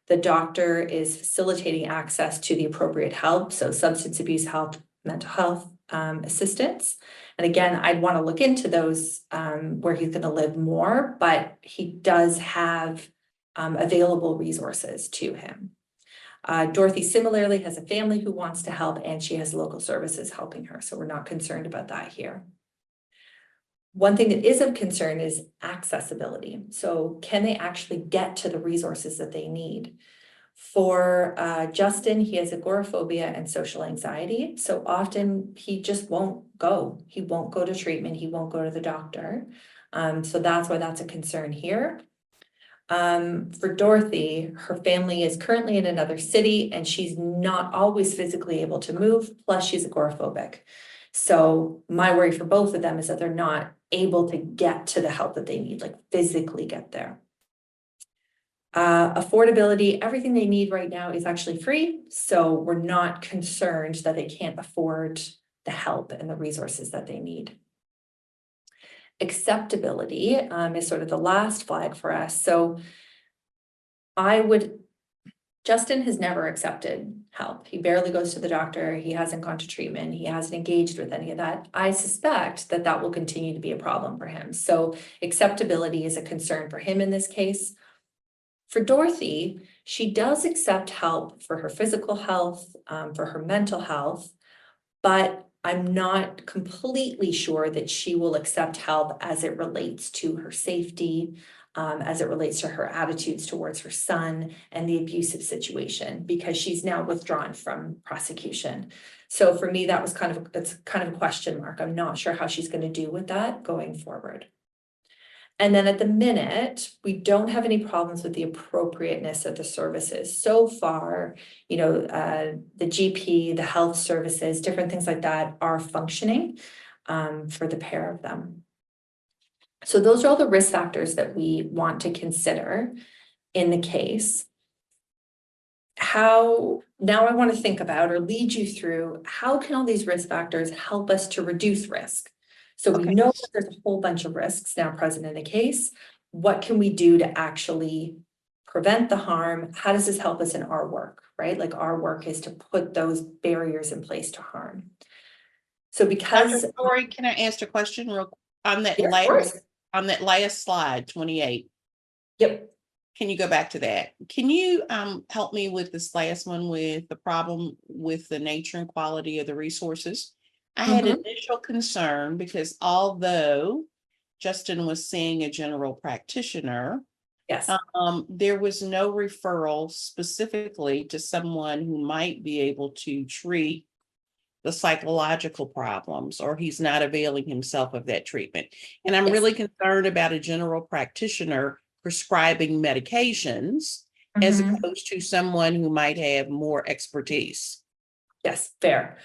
The doctor is facilitating access to the appropriate help, so substance abuse help, mental health assistance. And again, I'd want to look into those where he's going to live more, but he does have available resources to him. Dorothy similarly has a family who wants to help, and she has local services helping her. So we're not concerned about that here. One thing that is of concern is accessibility. So can they actually get to the resources that they need? For Justin, he has agoraphobia and social anxiety. So often he just won't go. He won't go to treatment. He won't go to the doctor. So that's why that's a concern here. For Dorothy, her family is currently in another city and she's not always physically able to move. Plus she's agoraphobic. So my worry for both of them is that they're not able to get to the help that they need, like physically get there. Affordability, everything they need right now is actually free. So we're not concerned that they can't afford the help and the resources that they need. Acceptability is sort of the last flag for us. So Justin has never accepted help. He barely goes to the doctor. He hasn't gone to treatment. He hasn't engaged with any of that. I suspect that that will continue to be a problem for him. So acceptability is a concern for him in this case. For Dorothy, she does accept help for her physical health, for her mental health, but I'm not completely sure that she will accept help as it relates to her safety, as it relates to her attitudes towards her son and the abusive situation, because she's now withdrawn from prosecution. So for me, that's kind of a question mark. I'm not sure how she's going to do with that going forward. And then at the minute, we don't have any problems with the appropriateness of the services. So far, the GP, the health services, different things like that are functioning for the pair of them. So those are all the risk factors that we want to consider in the case. Now I want to think about or lead you through, how can all these risk factors help us to reduce risk? So we Okay. know that there's a whole bunch of risks now present in the case. What can we do to actually prevent the harm? How does this help us in our work, right? Like, our work is to put those barriers in place to harm. So because Dr. Storey, can I ask a question on that Yeah, of course. last slide, 28? Yep. Can you go back to that? Can you help me with this last one with the problem with the nature and quality of the resources? I had Mhm. initial concern because although Justin was seeing a general practitioner, Yes. there was no referral specifically to someone who might be able to treat the psychological problems, or he's not availing himself of that treatment. And I'm Yes. really concerned about a general practitioner prescribing medications as Mhm. opposed to someone who might have more expertise. Yes, fair.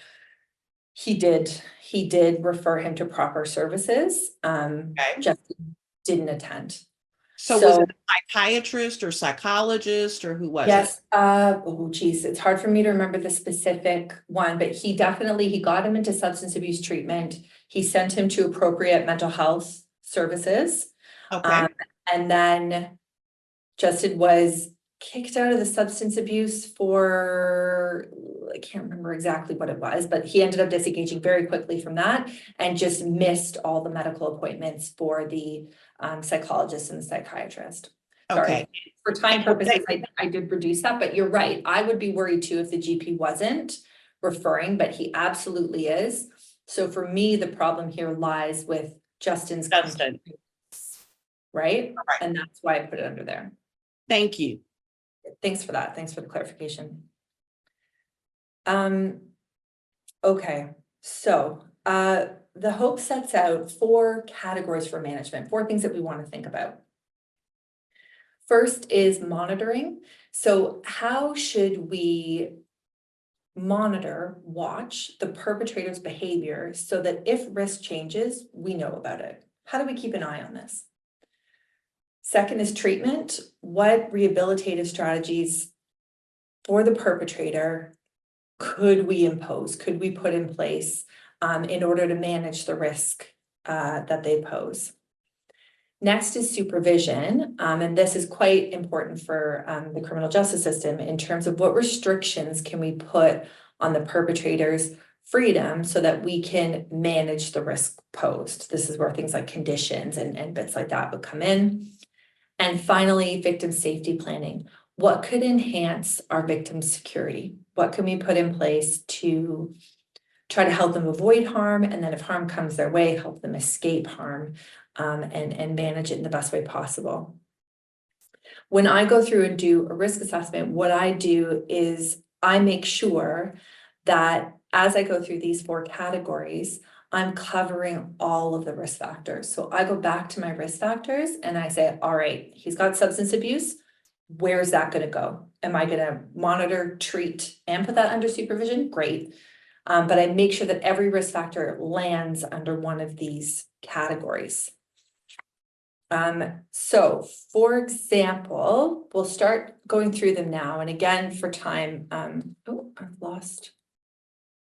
He did refer him to proper services, Okay. just didn't attend. So was So, it a psychiatrist or psychologist, or who was it? yes, oh geez, it's hard for me to remember the specific one, but he got him into substance abuse treatment. He sent him to appropriate mental health services. Okay. And then Justin was kicked out of the substance abuse for, I can't remember exactly what it was, but he ended up disengaging very quickly from that and just missed all the medical appointments for the psychologist and the psychiatrist. Sorry, Okay. for time Well, purposes, I did reduce that, but you're right. I would be worried too if the GP wasn't referring, but he absolutely is. So for me, the problem here lies with Justin's Justin. complaints, right? All right. And that's why I put it under there. Thank you. Thanks for that. Thanks for the clarification. Okay, so the HOPE sets out 4 categories for management, 4 things that we want to think about. First is monitoring. So how should we monitor, watch the perpetrator's behavior so that if risk changes, we know about it? How do we keep an eye on this? Second is treatment. What rehabilitative strategies for the perpetrator could we impose, could we put in place in order to manage the risk that they pose? Next is supervision, and this is quite important for the criminal justice system in terms of what restrictions can we put on the perpetrator's freedom so that we can manage the risk posed. This is where things like conditions and bits like that would come in. And finally, victim safety planning. What could enhance our victims' security? What can we put in place to try to help them avoid harm? And then if harm comes their way, help them escape harm and manage it in the best way possible. When I go through and do a risk assessment, what I do is I make sure that as I go through these 4 categories, I'm covering all of the risk factors. So I go back to my risk factors and I say, all right, he's got substance abuse. Where's that going to go? Am I going to monitor, treat, and put that under supervision? Great. But I make sure that every risk factor lands under one of these categories. So for example, we'll start going through them now. And again, for time, oh, I've lost.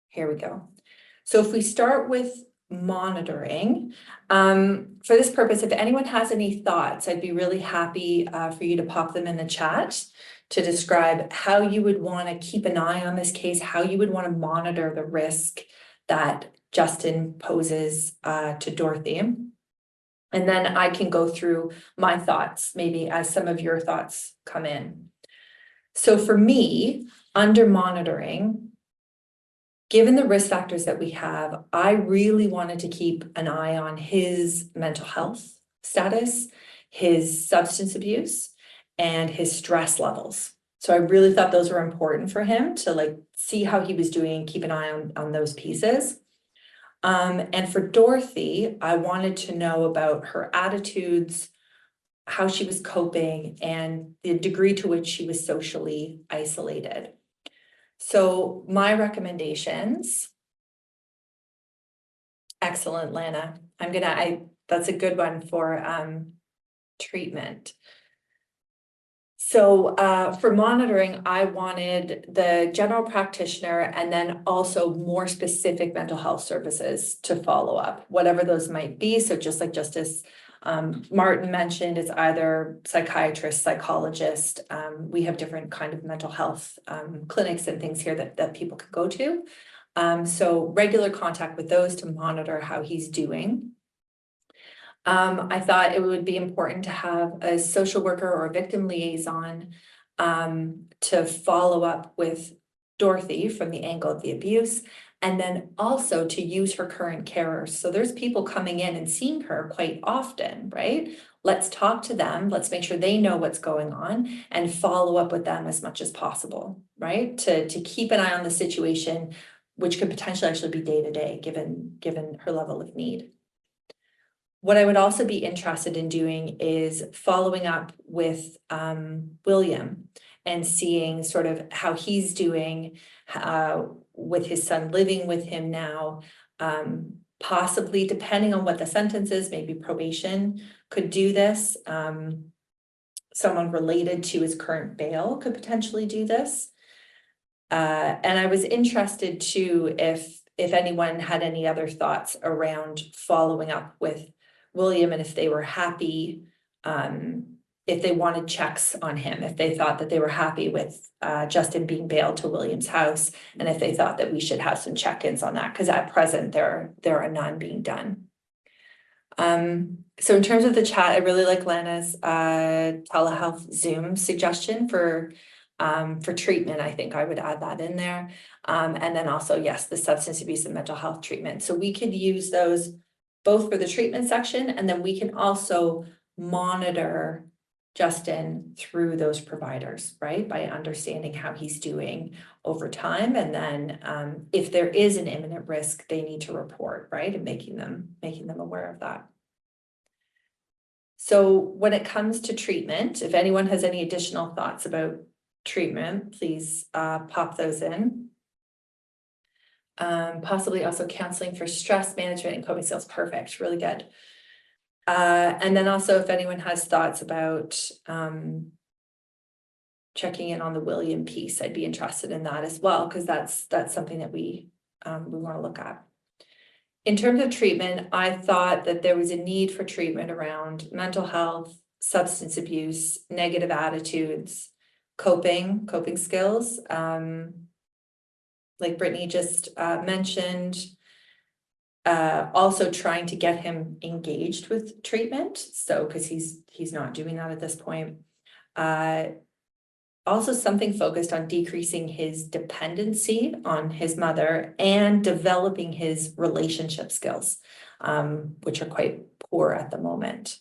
Here we go. So if we start with monitoring, for this purpose, if anyone has any thoughts, I'd be really happy for you to pop them in the chat to describe how you would want to keep an eye on this case, how you would want to monitor the risk that Justin poses to Dorothy. And then I can go through my thoughts, maybe as some of your thoughts come in. So for me, under monitoring, given the risk factors that we have, I really wanted to keep an eye on his mental health status, his substance abuse, and his stress levels. So I really thought those were important for him to see how he was doing, keep an eye on those pieces. And for Dorothy, I wanted to know about her attitudes, how she was coping, and the degree to which she was socially isolated. So my recommendations. Excellent, Lana. that's a good one for treatment. So for monitoring, I wanted the general practitioner and then also more specific mental health services to follow up, whatever those might be. So just like Justice Martin mentioned, it's either psychiatrist, psychologist. We have different kind of mental health clinics and things here that people can go to. So regular contact with those to monitor how he's doing. I thought it would be important to have a social worker or a victim liaison to follow up with Dorothy from the angle of the abuse, and then also to use her current carers. So there's people coming in and seeing her quite often, right? Let's talk to them. Let's make sure they know what's going on and follow up with them as much as possible, right? To keep an eye on the situation, which could potentially actually be day to day, given her level of need. What I would also be interested in doing is following up with William and seeing sort of how he's doing with his son living with him now, possibly depending on what the sentence is, maybe probation could do this. Someone related to his current bail could potentially do this. And I was interested too, if anyone had any other thoughts around following up with William and if they were happy, if they wanted checks on him, if they thought that they were happy with Justin being bailed to William's house, and if they thought that we should have some check-ins on that, because at present there are none being done. So in terms of the chat, I really like Lana's telehealth Zoom suggestion for treatment. I think I would add that in there. And then also, yes, the substance abuse and mental health treatment. So we could use those both for the treatment section, and then we can also monitor Justin through those providers, right? By understanding how he's doing over time. And then if there is an imminent risk, they need to report, right? And making them aware of that. So when it comes to treatment, if anyone has any additional thoughts about treatment, please pop those in. Possibly also counseling for stress management and coping skills. Perfect, really good. And then also if anyone has thoughts about checking in on the William piece, I'd be interested in that as well, because that's something that we want to look at. In terms of treatment, I thought that there was a need for treatment around mental health, substance abuse, negative attitudes, coping skills. Like Brittany just mentioned, also trying to get him engaged with treatment. So, because he's not doing that at this point. Also something focused on decreasing his dependency on his mother and developing his relationship skills, which are quite poor at the moment.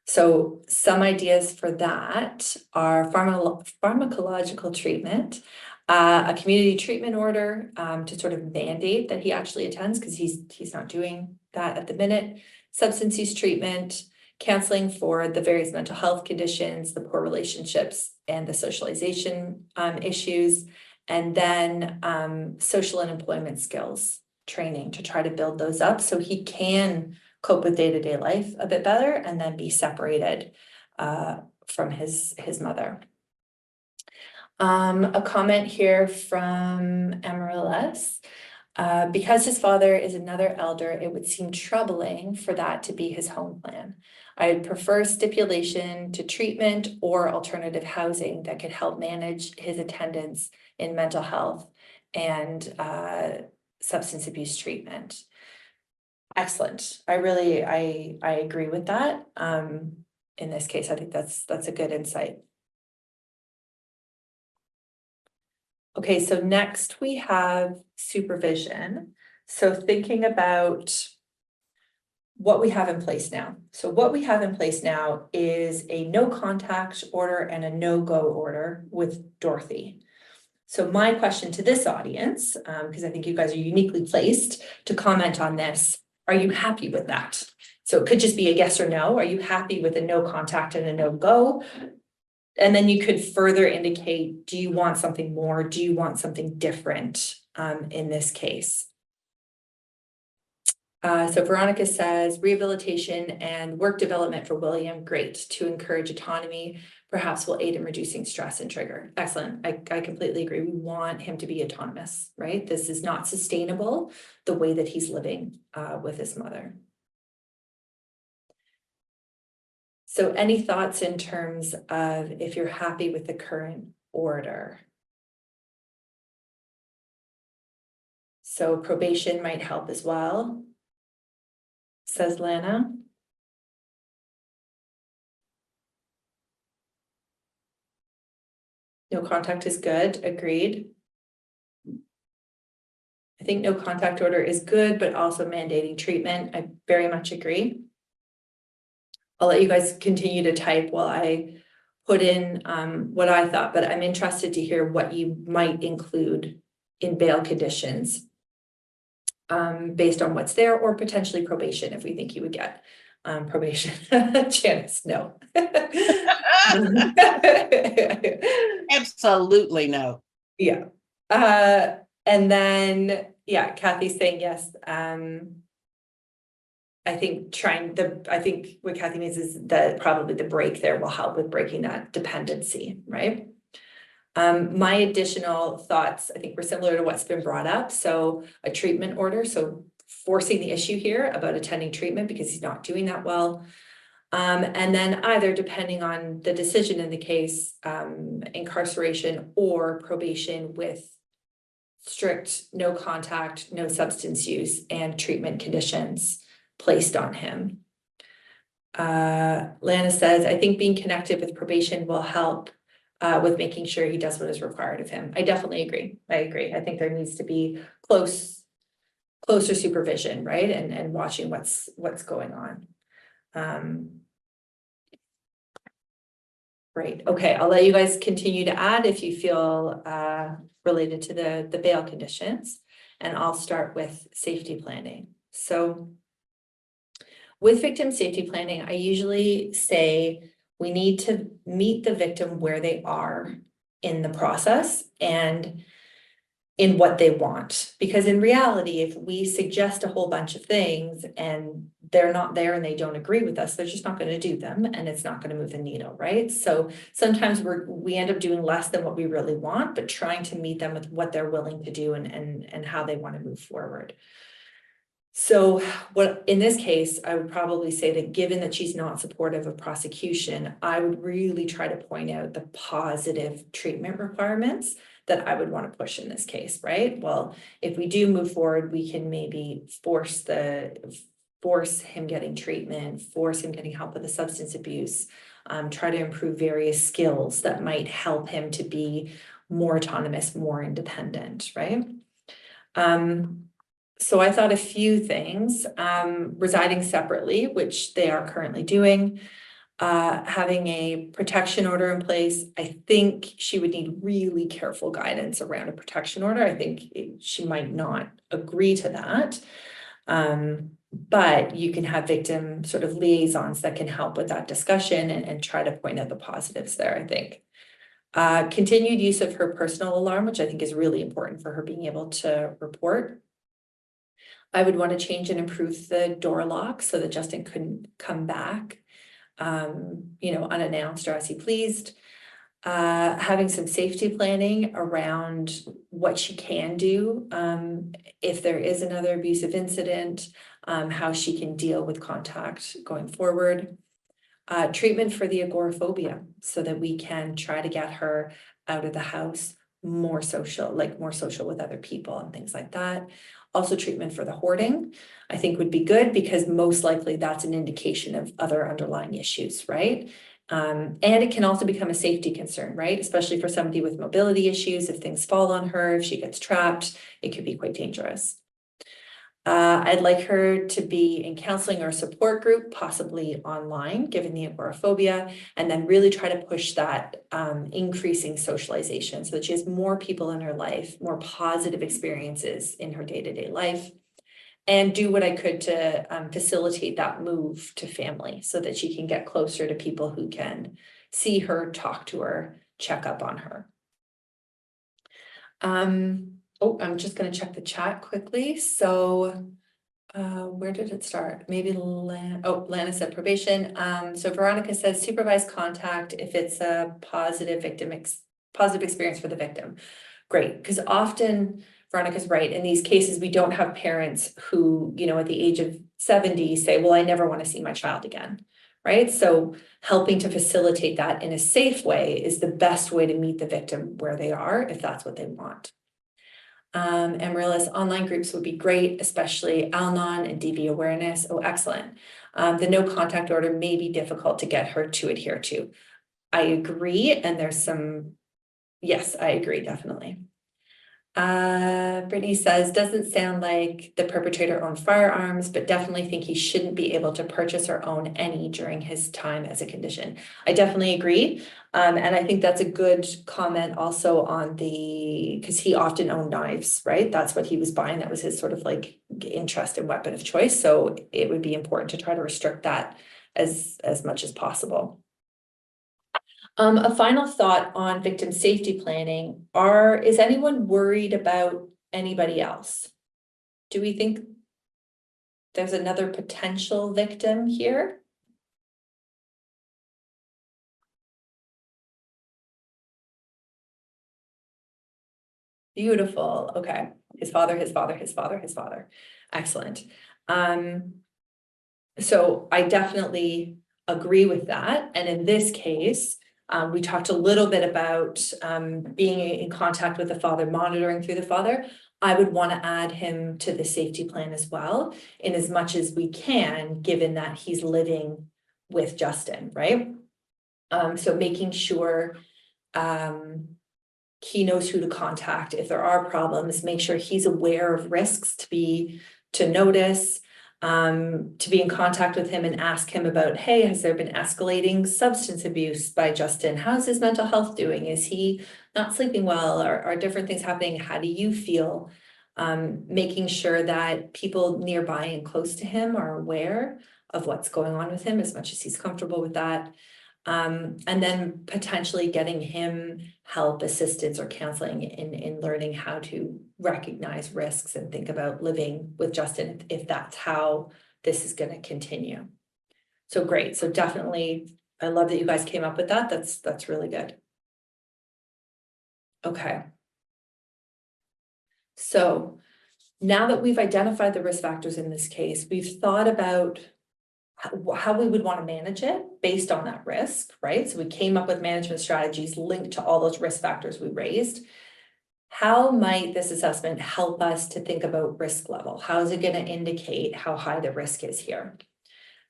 So some ideas for that are pharmacological treatment, a community treatment order to sort of mandate that he actually attends, because he's not doing that at the minute, substance use treatment, counseling for the various mental health conditions, the poor relationships and the socialization issues, and then social and employment skills training to try to build those up so he can cope with day-to-day life a bit better and then be separated from his mother. A comment here from Amaryllis. Because his father is another elder, it would seem troubling for that to be his home plan. I'd prefer stipulation to treatment or alternative housing that could help manage his attendance in mental health and substance abuse treatment. Excellent. I agree with that. In this case, I think that's a good insight. Okay, so next we have supervision. So thinking about what we have in place now. So what we have in place now is a no contact order and a no-go order with Dorothy. So my question to this audience, because I think you guys are uniquely placed to comment on this, are you happy with that? So it could just be a yes or no. Are you happy with a no contact and a no-go? And then you could further indicate, do you want something more? Do you want something different in this case? So Veronica says rehabilitation and work development for William, great, to encourage autonomy, perhaps will aid in reducing stress and trigger. Excellent. I completely agree. We want him to be autonomous, right? This is not sustainable the way that he's living with his mother. So any thoughts in terms of if you're happy with the current order? So probation might help as well, says Lana. No contact is good, agreed. I think no contact order is good, but also mandating treatment. I very much agree. I'll let you guys continue to type while I put in what I thought, but I'm interested to hear what you might include in bail conditions based on what's there, or potentially probation if we think you would get probation. Janice, no. Absolutely no. Yeah. And then, yeah, Kathy's saying yes. I think what Kathy means is that probably the break there will help with breaking that dependency, right? My additional thoughts, I think, were similar to what's been brought up. So a treatment order, so forcing the issue here about attending treatment because he's not doing that well. And then either, depending on the decision in the case, incarceration or probation with strict no contact, no substance use, and treatment conditions placed on him. Lana says, I think being connected with probation will help with making sure he does what is required of him. I definitely agree. I agree. I think there needs to be closer supervision, right? And watching what's going on. Great. Okay, I'll let you guys continue to add if you feel related to the bail conditions, and I'll start with safety planning. So with victim safety planning, I usually say we need to meet the victim where they are in the process and in what they want. Because in reality, if we suggest a whole bunch of things and they're not there and they don't agree with us, they're just not going to do them, and it's not going to move the needle, right? So sometimes we end up doing less than what we really want, but trying to meet them with what they're willing to do and how they want to move forward. So what in this case, I would probably say that given that she's not supportive of prosecution, I would really try to point out the positive treatment requirements that I would want to push in this case, right? Well, if we do move forward, we can maybe force him getting treatment, force him getting help with the substance abuse, try to improve various skills that might help him to be more autonomous, more independent, right? So I thought a few things, residing separately, which they are currently doing, having a protection order in place. I think she would need really careful guidance around a protection order. I think she might not agree to that. But you can have victim sort of liaisons that can help with that discussion and try to point out the positives there, I think. Continued use of her personal alarm, which I think is really important for her being able to report. I would want to change and improve the door lock so that Justin couldn't come back, unannounced or as he pleased. Having some safety planning around what she can do if there is another abusive incident, how she can deal with contact going forward. Treatment for the agoraphobia so that we can try to get her out of the house, more social with other people and things like that. Also treatment for the hoarding, I think would be good because most likely that's an indication of other underlying issues, right? And it can also become a safety concern, right? Especially for somebody with mobility issues. If things fall on her, if she gets trapped, it could be quite dangerous. I'd like her to be in counseling or support group, possibly online, given the agoraphobia, and then really try to push that increasing socialization so that she has more people in her life, more positive experiences in her day-to-day life, and do what I could to facilitate that move to family so that she can get closer to people who can see her, talk to her, check up on her. I'm just going to check the chat quickly. So Where did it start? Maybe Lana said probation. So Veronica says supervised contact if it's a positive positive experience for the victim. Great, because often Veronica's right. In these cases, we don't have parents who, at the age of 70 say, well, I never want to see my child again. Right. So helping to facilitate that in a safe way is the best way to meet the victim where they are, if that's what they want. Amarilla's online groups would be great, especially Al-Non and DV awareness. Oh, excellent. The no contact order may be difficult to get her to adhere to. I agree. And there's some, yes, I agree, definitely. Brittany says, doesn't sound like the perpetrator owned firearms, but definitely think he shouldn't be able to purchase or own any during his time as a condition. I definitely agree. And I think that's a good comment also on because he often owned knives, right? That's what he was buying. That was his sort of like interest and weapon of choice. So it would be important to try to restrict that as much as possible. A final thought on victim safety planning. Is anyone worried about anybody else? Do we think there's another potential victim here? Beautiful. Okay. His father, his father, his father, his father. Excellent. So I definitely agree with that. And in this case, we talked a little bit about being in contact with the father, monitoring through the father. I would want to add him to the safety plan as well, in as much as we can, given that he's living with Justin, right? So making sure he knows who to contact if there are problems, make sure he's aware of risks to notice, to be in contact with him and ask him about, hey, has there been escalating substance abuse by Justin? How's his mental health doing? Is he not sleeping well? Are different things happening? How do you feel? Making sure that people nearby and close to him are aware of what's going on with him as much as he's comfortable with that. And then potentially getting him help, assistance, or counseling in learning how to recognize risks and think about living with Justin if that's how this is going to continue. So great. So definitely, I love that you guys came up with that. That's really good. Okay. So now that we've identified the risk factors in this case, we've thought about how we would want to manage it based on that risk, right? So we came up with management strategies linked to all those risk factors we raised. How might this assessment help us to think about risk level? How is it going to indicate how high the risk is here?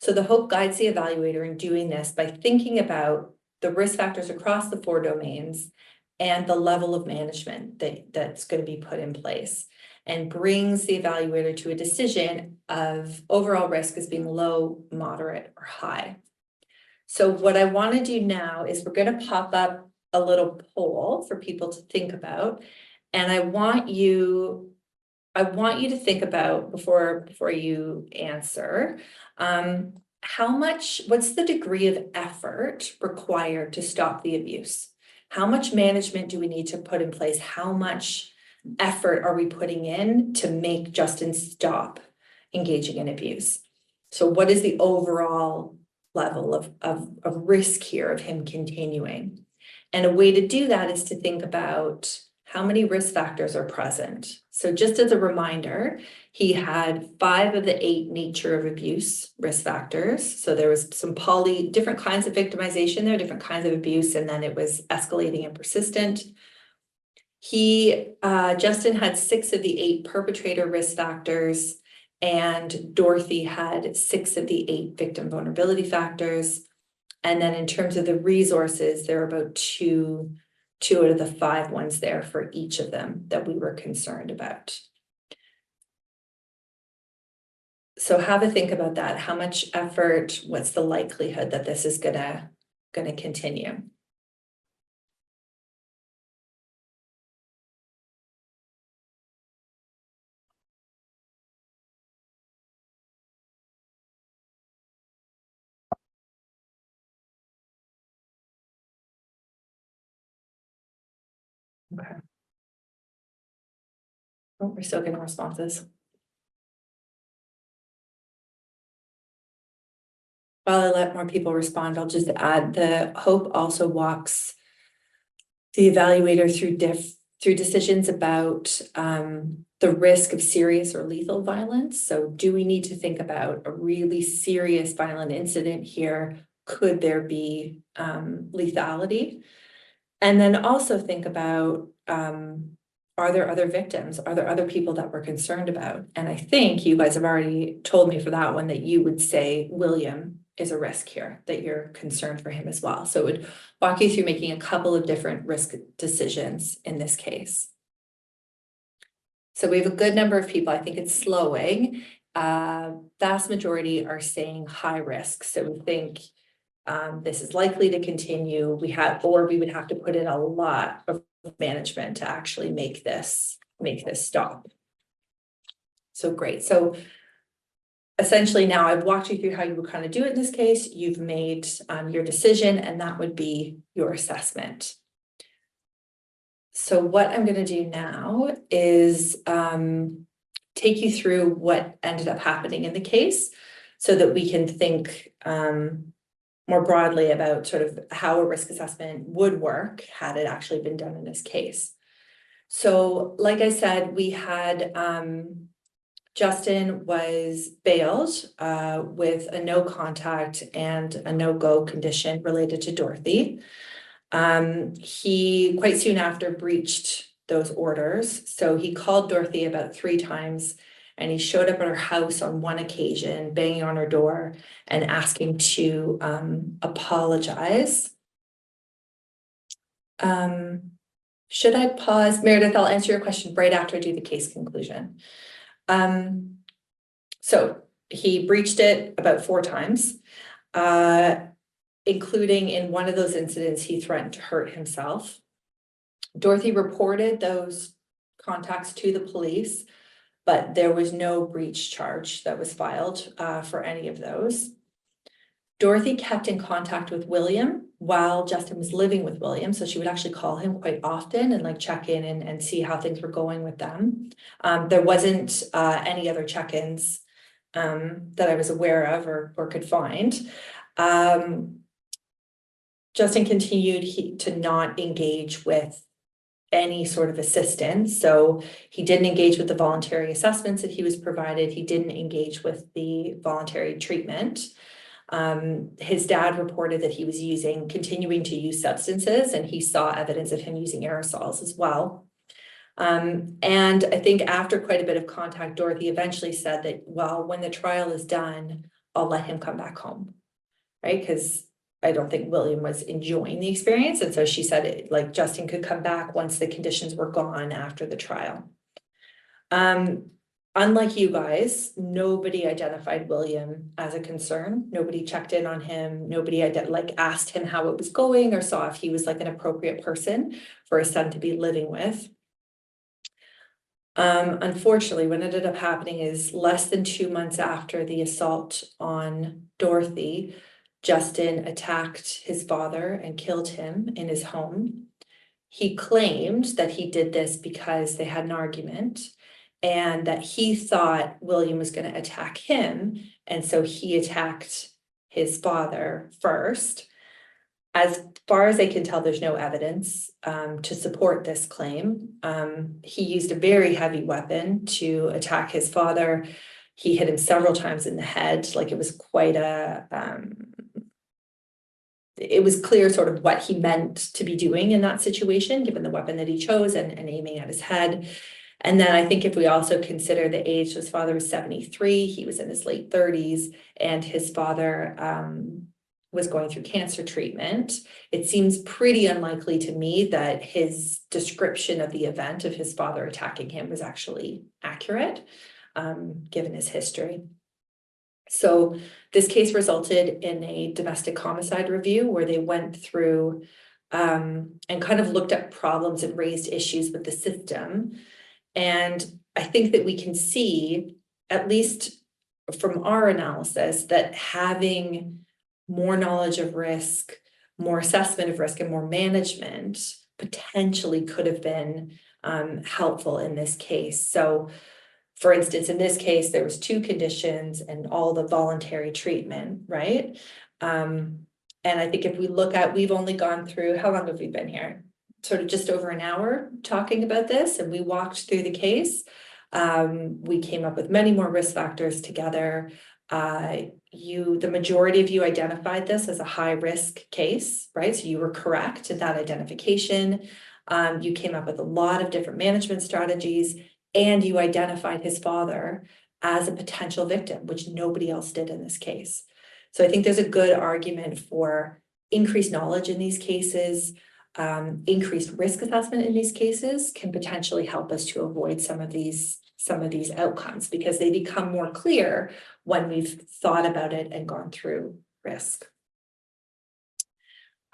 So the HOPE guides the evaluator in doing this by thinking about the risk factors across the 4 domains and the level of management that's going to be put in place, and brings the evaluator to a decision of overall risk as being low, moderate, or high. So what I want to do now is we're going to pop up a little poll for people to think about. And I want you to think about before you answer, what's the degree of effort required to stop the abuse? How much management do we need to put in place? How much effort are we putting in to make Justin stop engaging in abuse? So what is the overall level of risk here of him continuing? And a way to do that is to think about how many risk factors are present. So just as a reminder, he had 5 of the 8 nature of abuse risk factors. So there was some different kinds of victimization there, different kinds of abuse, and then it was escalating and persistent. Justin had 6 of the 8 perpetrator risk factors, and Dorothy had 6 of the 8 victim vulnerability factors. And then in terms of the resources, there are about two out of the 5 ones there for each of them that we were concerned about. So have a think about that. How much effort, what's the likelihood that this is gonna continue? Okay. Oh, we're still getting responses. While I let more people respond, I'll just add the HOPE also walks the evaluator through decisions about the risk of serious or lethal violence. So do we need to think about a really serious violent incident here? Could there be lethality? And then also think about, are there other victims? Are there other people that we're concerned about? And I think you guys have already told me for that one that you would say William is a risk here, that you're concerned for him as well. So it would walk you through making a couple of different risk decisions in this case. So we have a good number of people. I think it's slowing. Vast majority are saying high risk. So we think this is likely to continue. We would have to put in a lot of management to actually make this stop. So great. So essentially now I've walked you through how you would kind of do it in this case. You've made your decision, and that would be your assessment. So what I'm going to do now is take you through what ended up happening in the case so that we can think more broadly about sort of how a risk assessment would work had it actually been done in this case. So like I said, we had Justin was bailed with a no contact and a no-go condition related to Dorothy. He quite soon after breached those orders. So he called Dorothy about 3 times, and he showed up at her house on one occasion, banging on her door and asking to apologize. Should I pause? Meredith, I'll answer your question right after I do the case conclusion. So he breached it about 4 times, including in one of those incidents, he threatened to hurt himself. Dorothy reported those contacts to the police, but there was no breach charge that was filed for any of those. Dorothy kept in contact with William while Justin was living with William. So she would actually call him quite often and like check in and see how things were going with them. There wasn't any other check-ins that I was aware of or could find. Justin continued to not engage with any sort of assistance. So he didn't engage with the voluntary assessments that he was provided. He didn't engage with the voluntary treatment. His dad reported that he was continuing to use substances, and he saw evidence of him using aerosols as well. And I think after quite a bit of contact, Dorothy eventually said that, well, when the trial is done, I'll let him come back home, right? Because I don't think William was enjoying the experience. And so she said like Justin could come back once the conditions were gone after the trial. Unlike you guys, nobody identified William as a concern. Nobody checked in on him. Nobody asked him how it was going or saw if he was like an appropriate person for his son to be living with. Unfortunately, what ended up happening is less than 2 months after the assault on Dorothy, Justin attacked his father and killed him in his home. He claimed that he did this because they had an argument and that he thought William was going to attack him. And so he attacked his father first. As far as I can tell, there's no evidence to support this claim. He used a very heavy weapon to attack his father. He hit him several times in the head. Like it was quite it was clear sort of what he meant to be doing in that situation, given the weapon that he chose and aiming at his head. And then I think if we also consider the age, his father was 73, he was in his late 30s, and his father was going through cancer treatment. It seems pretty unlikely to me that his description of the event of his father attacking him was actually accurate, given his history. So this case resulted in a domestic homicide review where they went through and kind of looked at problems and raised issues with the system. And I think that we can see, at least from our analysis, that having more knowledge of risk, more assessment of risk, and more management potentially could have been helpful in this case. So For instance, in this case, there was 2 conditions and all the voluntary treatment, right? And I think if we look at, we've only gone through, how long have we been here? Sort of just over an hour talking about this, and we walked through the case. We came up with many more risk factors together. The majority of you identified this as a high risk case, right? So you were correct in that identification. You came up with a lot of different management strategies, and you identified his father as a potential victim, which nobody else did in this case. So I think there's a good argument for increased knowledge in these cases. Increased risk assessment in these cases can potentially help us to avoid some of these outcomes, because they become more clear when we've thought about it and gone through risk.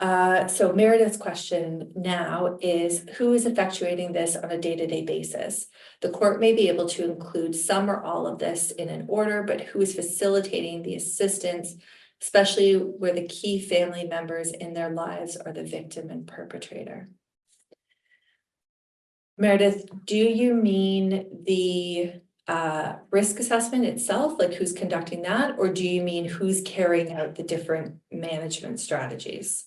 So Meredith's question now is, who is effectuating this on a day-to-day basis? The court may be able to include some or all of this in an order, but who is facilitating the assistance, especially where the key family members in their lives are the victim and perpetrator? Meredith, do you mean the risk assessment itself, like who's conducting that, or do you mean who's carrying out the different management strategies?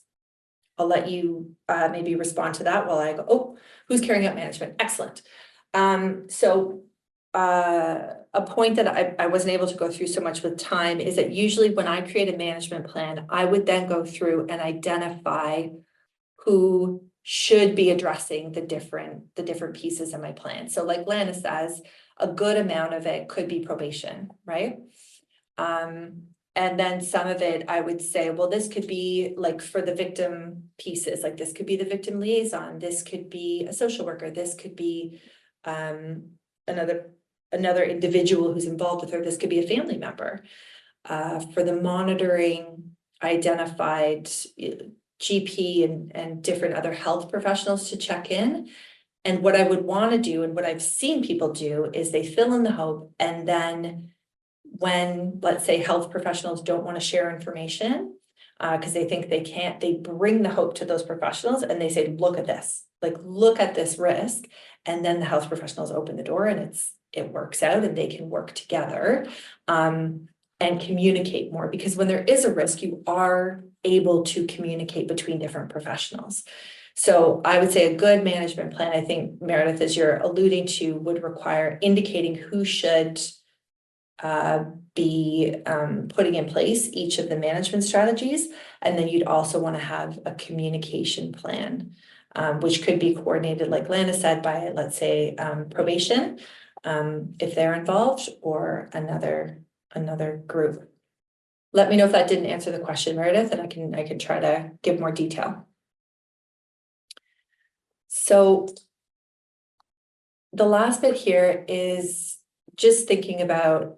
I'll let you maybe respond to that while I go, oh, who's carrying out management? Excellent. So a point that I wasn't able to go through so much with time is that usually when I create a management plan, I would then go through and identify who should be addressing the different pieces of my plan. So like Lana says, a good amount of it could be probation, right? And then some of it, I would say, well, this could be like for the victim pieces, like this could be the victim liaison, this could be a social worker, this could be another individual who's involved with her, this could be a family member. For the monitoring, I identified GP and different other health professionals to check in. And what I would want to do, and what I've seen people do, is they fill in the hope, and then when, let's say, health professionals don't want to share information because they think they can't, they bring the hope to those professionals and they say, look at this, like, look at this risk. And then the health professionals open the door and it works out and they can work together and communicate more, because when there is a risk, you are able to communicate between different professionals. So I would say a good management plan, I think, Meredith, as you're alluding to, would require indicating who should be putting in place each of the management strategies. And then you'd also want to have a communication plan, which could be coordinated, like Lana said, by, let's say, probation, if they're involved, or another group. Let me know if that didn't answer the question, Meredith, and I can try to give more detail. So the last bit here is just thinking about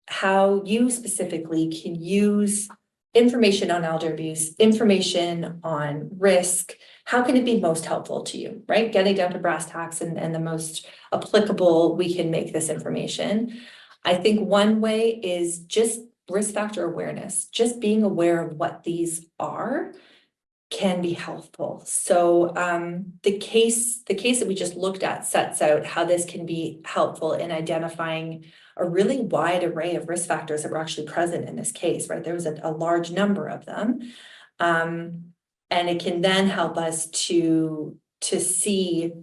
how you specifically can use information on elder abuse, information on risk. How can it be most helpful to you, right? Getting down to brass tacks and the most applicable we can make this information. I think one way is just risk factor awareness, just being aware of what these are can be helpful. So the case that we just looked at sets out how this can be helpful in identifying a really wide array of risk factors that were actually present in this case, right? There was a large number of them. And it can then help us to see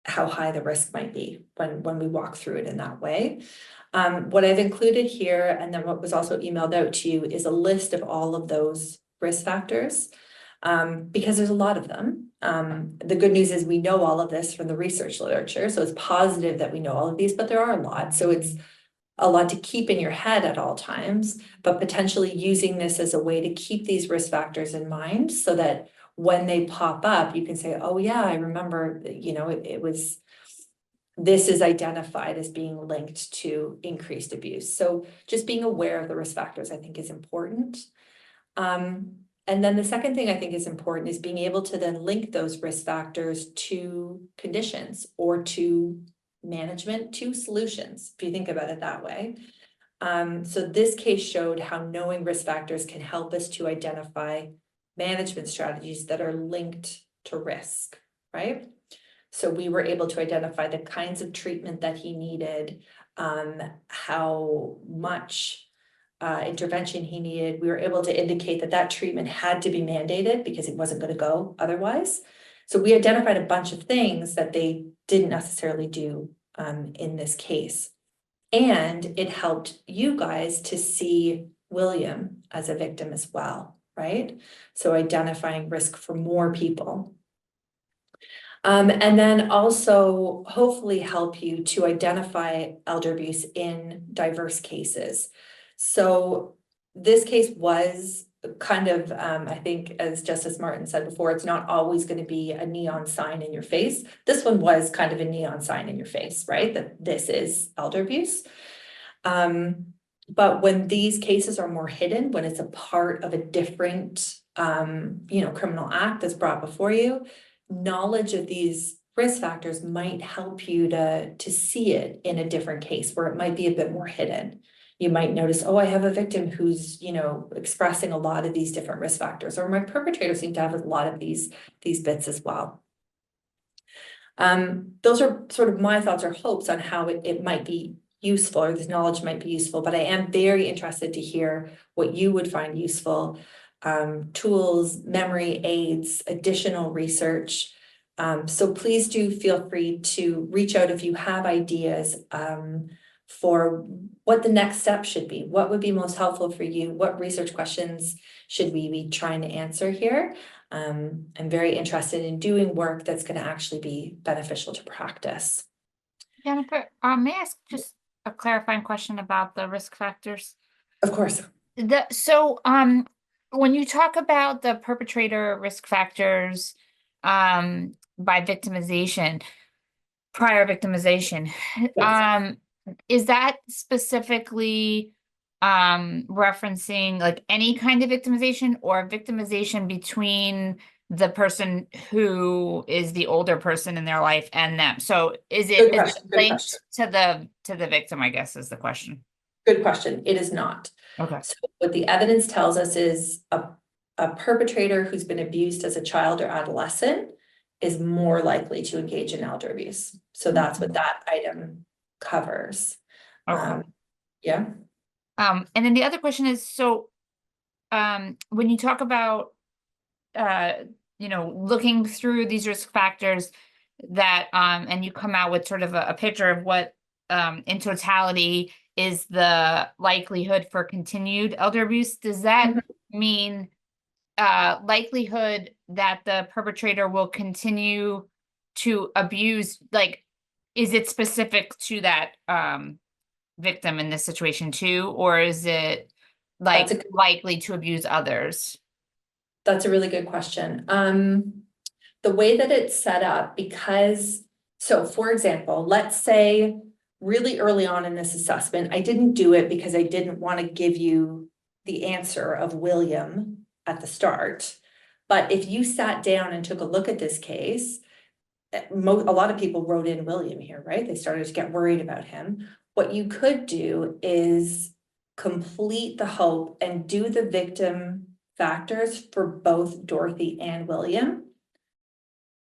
how high the risk might be when we walk through it in that way. What I've included here, and then what was also emailed out to you, is a list of all of those risk factors. Because there's a lot of them. The good news is we know all of this from the research literature, so it's positive that we know all of these, but there are a lot. So it's a lot to keep in your head at all times, but potentially using this as a way to keep these risk factors in mind so that when they pop up, you can say, oh yeah, I remember, you know, this is identified as being linked to increased abuse. So just being aware of the risk factors, I think, is important. And then the second thing I think is important is being able to then link those risk factors to conditions or to management, to solutions, if you think about it that way. So this case showed how knowing risk factors can help us to identify management strategies that are linked to risk, right? So we were able to identify the kinds of treatment that he needed, how much intervention he needed. We were able to indicate that that treatment had to be mandated because it wasn't going to go otherwise. So we identified a bunch of things that they didn't necessarily do in this case. And it helped you guys to see William as a victim as well, right? So identifying risk for more people. And then also hopefully help you to identify elder abuse in diverse cases. So this case was kind of, I think, as Justice Martin said before, it's not always going to be a neon sign in your face. This one was kind of a neon sign in your face, right? That this is elder abuse. But when these cases are more hidden, when it's a part of a different, criminal act that's brought before you, knowledge of these risk factors might help you to see it in a different case where it might be a bit more hidden. You might notice, oh, I have a victim who's, expressing a lot of these different risk factors, or my perpetrator seemed to have a lot of these bits as well. Those are sort of my thoughts or hopes on how it might be useful, or this knowledge might be useful, but I am very interested to hear what you would find useful. Tools, memory aids, additional research. So please do feel free to reach out if you have ideas for what the next step should be. What would be most helpful for you? What research questions should we be trying to answer here? I'm very interested in doing work that's going to actually be beneficial to practice. Jennifer, may I ask just a clarifying question about the risk factors? Of course. When you talk about the perpetrator risk factors by victimization, prior victimization, Yes. Is that specifically referencing like any kind of victimization, or victimization between the person who is the older person in their life and them? So is it linked to the victim, I guess, is the question. Good question. It is not. Okay. So what the evidence tells us is a perpetrator who's been abused as a child or adolescent is more likely to engage in elder abuse. So that's what that item covers. Okay. Yeah. And then the other question is, so when you talk about looking through these risk factors that and you come out with sort of a picture of what in totality is the likelihood for continued elder abuse, does that mean likelihood that the perpetrator will continue to abuse? Like, is it specific to that victim in this situation too, or is it like likely to abuse others? That's a really good question. The way that it's set up, because, so for example, let's say really early on in this assessment, I didn't do it because I didn't want to give you the answer of William at the start. But if you sat down and took a look at this case, a lot of people wrote in William here, right? They started to get worried about him. What you could do is complete the hope and do the victim factors for both Dorothy and William.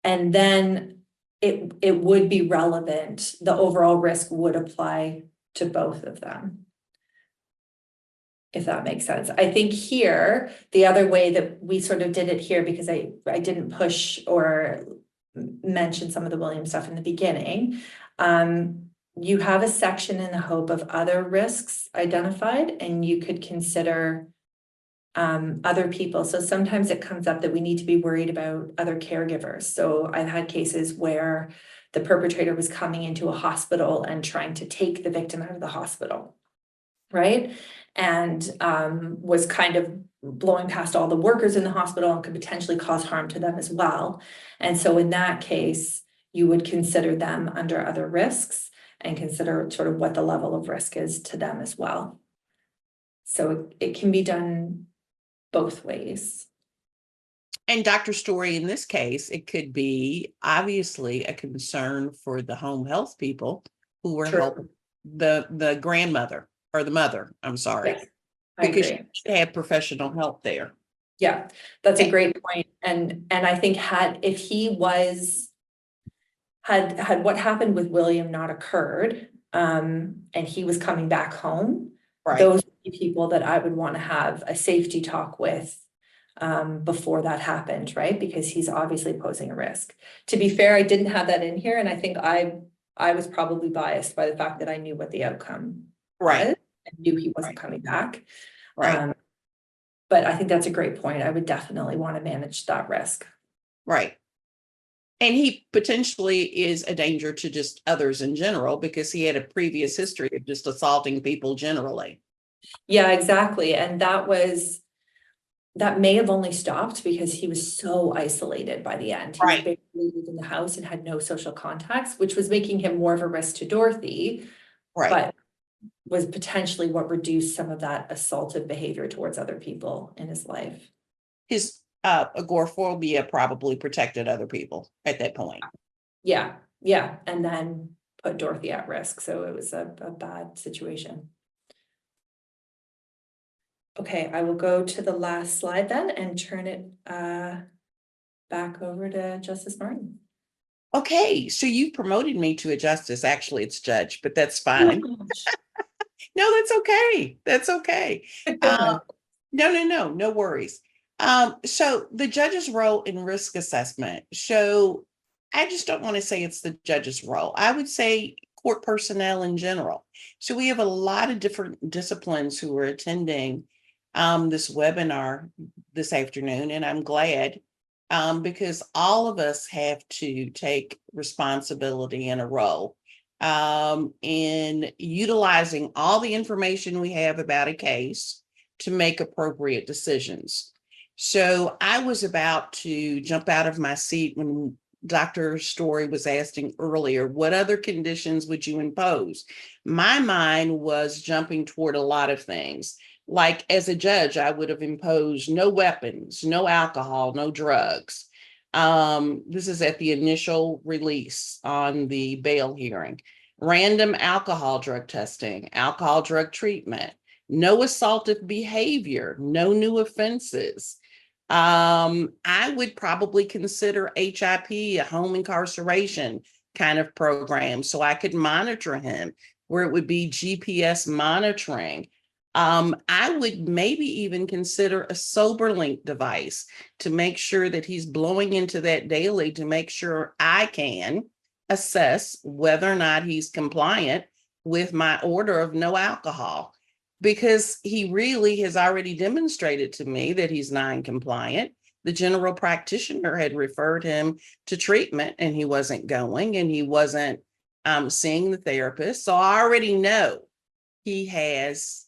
And then it would be relevant. The overall risk would apply to both of them, if that makes sense. I think here, the other way that we sort of did it here, because I didn't push or mention some of the William stuff in the beginning. You have a section in the hope of other risks identified, and you could consider other people. So sometimes it comes up that we need to be worried about other caregivers. So I've had cases where the perpetrator was coming into a hospital and trying to take the victim out of the hospital, right? And was kind of blowing past all the workers in the hospital and could potentially cause harm to them as well. And so in that case, you would consider them under other risks and consider sort of what the level of risk is to them as well. So it can be done both ways. And Dr. Storey, in this case, it could be obviously a concern for the home health people who were helping the grandmother or the mother, I'm sorry, Yes, because you have professional help there. Yeah, that's a great point. And I think if he had what happened with William not occurred, and he was coming back home, Right. those would be people that I would want to have a safety talk with before that happened, right? Because he's obviously posing a risk. To be fair, I didn't have that in here, and I think I was probably biased by the fact that I knew what the outcome Right. was. I knew he wasn't Right. coming back. Right. But I think that's a great point. I would definitely want to manage that risk. Right. And he potentially is a danger to just others in general because he had a previous history of just assaulting people generally. Yeah, exactly. And that may have only stopped because he was so isolated by the end. He was Right. basically in the house and had no social contacts, which was making him more of a risk to Dorothy, Right. but was potentially what reduced some of that assaultive behavior towards other people in his life. His agoraphobia probably protected other people at that point. Yeah, and then put Dorothy at risk. So it was a bad situation. Okay, I will go to the last slide then and turn it back over to Justice Martin. Okay, so you promoted me to a justice. Actually, it's judge, but that's fine. No, that's okay. That's okay. No worries. So the judge's role in risk assessment. So I just don't want to say it's the judge's role. I would say court personnel in general. So we have a lot of different disciplines who are attending this webinar this afternoon, and I'm glad because all of us have to take responsibility in a role in utilizing all the information we have about a case to make appropriate decisions. So I was about to jump out of my seat when Dr. Storey was asking earlier, what other conditions would you impose? My mind was jumping toward a lot of things. Like as a judge, I would have imposed no weapons, no alcohol, no drugs. This is at the initial release on the bail hearing. Random alcohol drug testing, alcohol drug treatment, no assaultive behavior, no new offenses. I would probably consider HIP a home incarceration kind of program so I could monitor him, where it would be GPS monitoring. I would maybe even consider a sober link device to make sure that he's blowing into that daily to make sure I can assess whether or not he's compliant with my order of no alcohol, because he really has already demonstrated to me that he's non-compliant. The general practitioner had referred him to treatment and he wasn't going, and he wasn't seeing the therapist. So I already know he has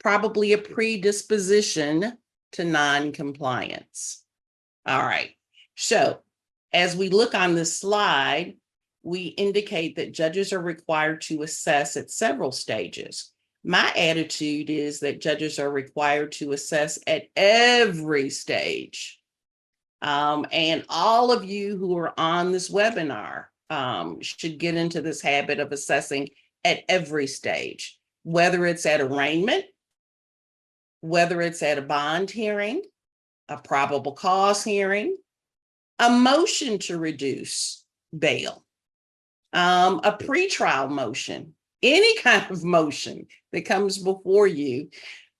probably a predisposition to non-compliance. All right. So as we look on this slide, we indicate that judges are required to assess at several stages. My attitude is that judges are required to assess at every stage. And all of you who are on this webinar should get into this habit of assessing at every stage, whether it's at arraignment, whether it's at a bond hearing, a probable cause hearing, a motion to reduce bail, a pretrial motion, any kind of motion that comes before you.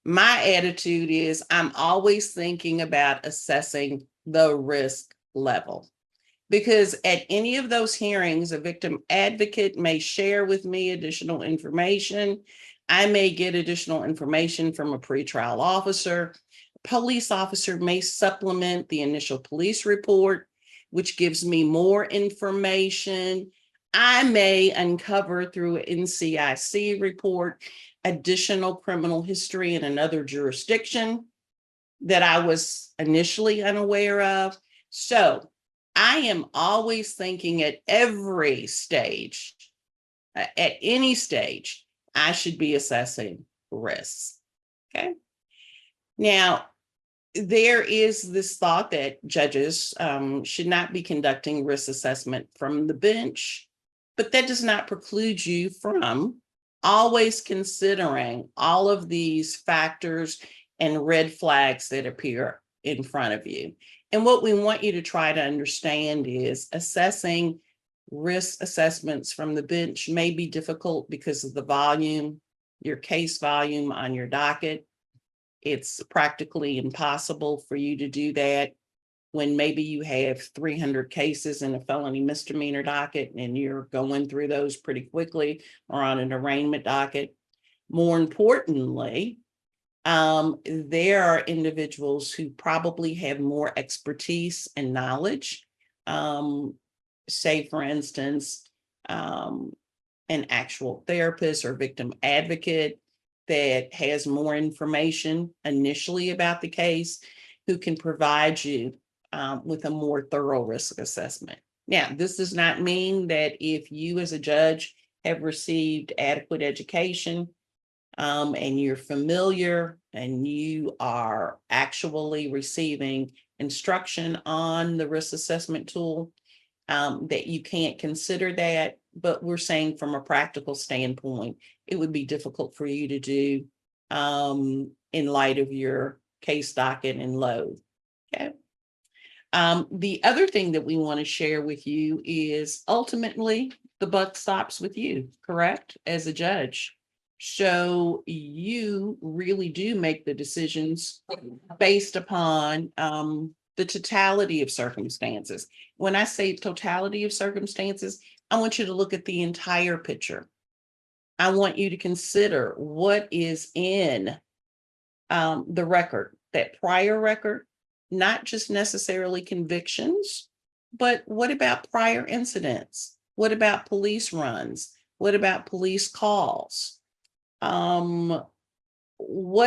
My attitude is I'm always thinking about assessing the risk level, because at any of those hearings, a victim advocate may share with me additional information. I may get additional information from a pretrial officer. A police officer may supplement the initial police report, which gives me more information. I may uncover through an NCIC report additional criminal history in another jurisdiction that I was initially unaware of. So I am always thinking at every stage, at any stage, I should be assessing risks. Okay. Now, there is this thought that judges should not be conducting risk assessment from the bench, but that does not preclude you from always considering all of these factors and red flags that appear in front of you. And what we want you to try to understand is assessing risk assessments from the bench may be difficult because of the volume, your case volume on your docket. It's practically impossible for you to do that when maybe you have 300 cases in a felony misdemeanor docket and you're going through those pretty quickly, or on an arraignment docket. More importantly, there are individuals who probably have more expertise and knowledge. Say, for instance, an actual therapist or victim advocate that has more information initially about the case, who can provide you with a more thorough risk assessment. Now, this does not mean that if you as a judge have received adequate education and you're familiar and you are actually receiving instruction on the risk assessment tool, that you can't consider that. But we're saying from a practical standpoint, it would be difficult for you to do in light of your case docket and load. Okay. The other thing that we want to share with you is ultimately the buck stops with you, correct, as a judge. So you really do make the decisions based upon the totality of circumstances. When I say totality of circumstances, I want you to look at the entire picture. I want you to consider what is in the record, that prior record, not just necessarily convictions, but what about prior incidents? What about police runs? What about police calls? What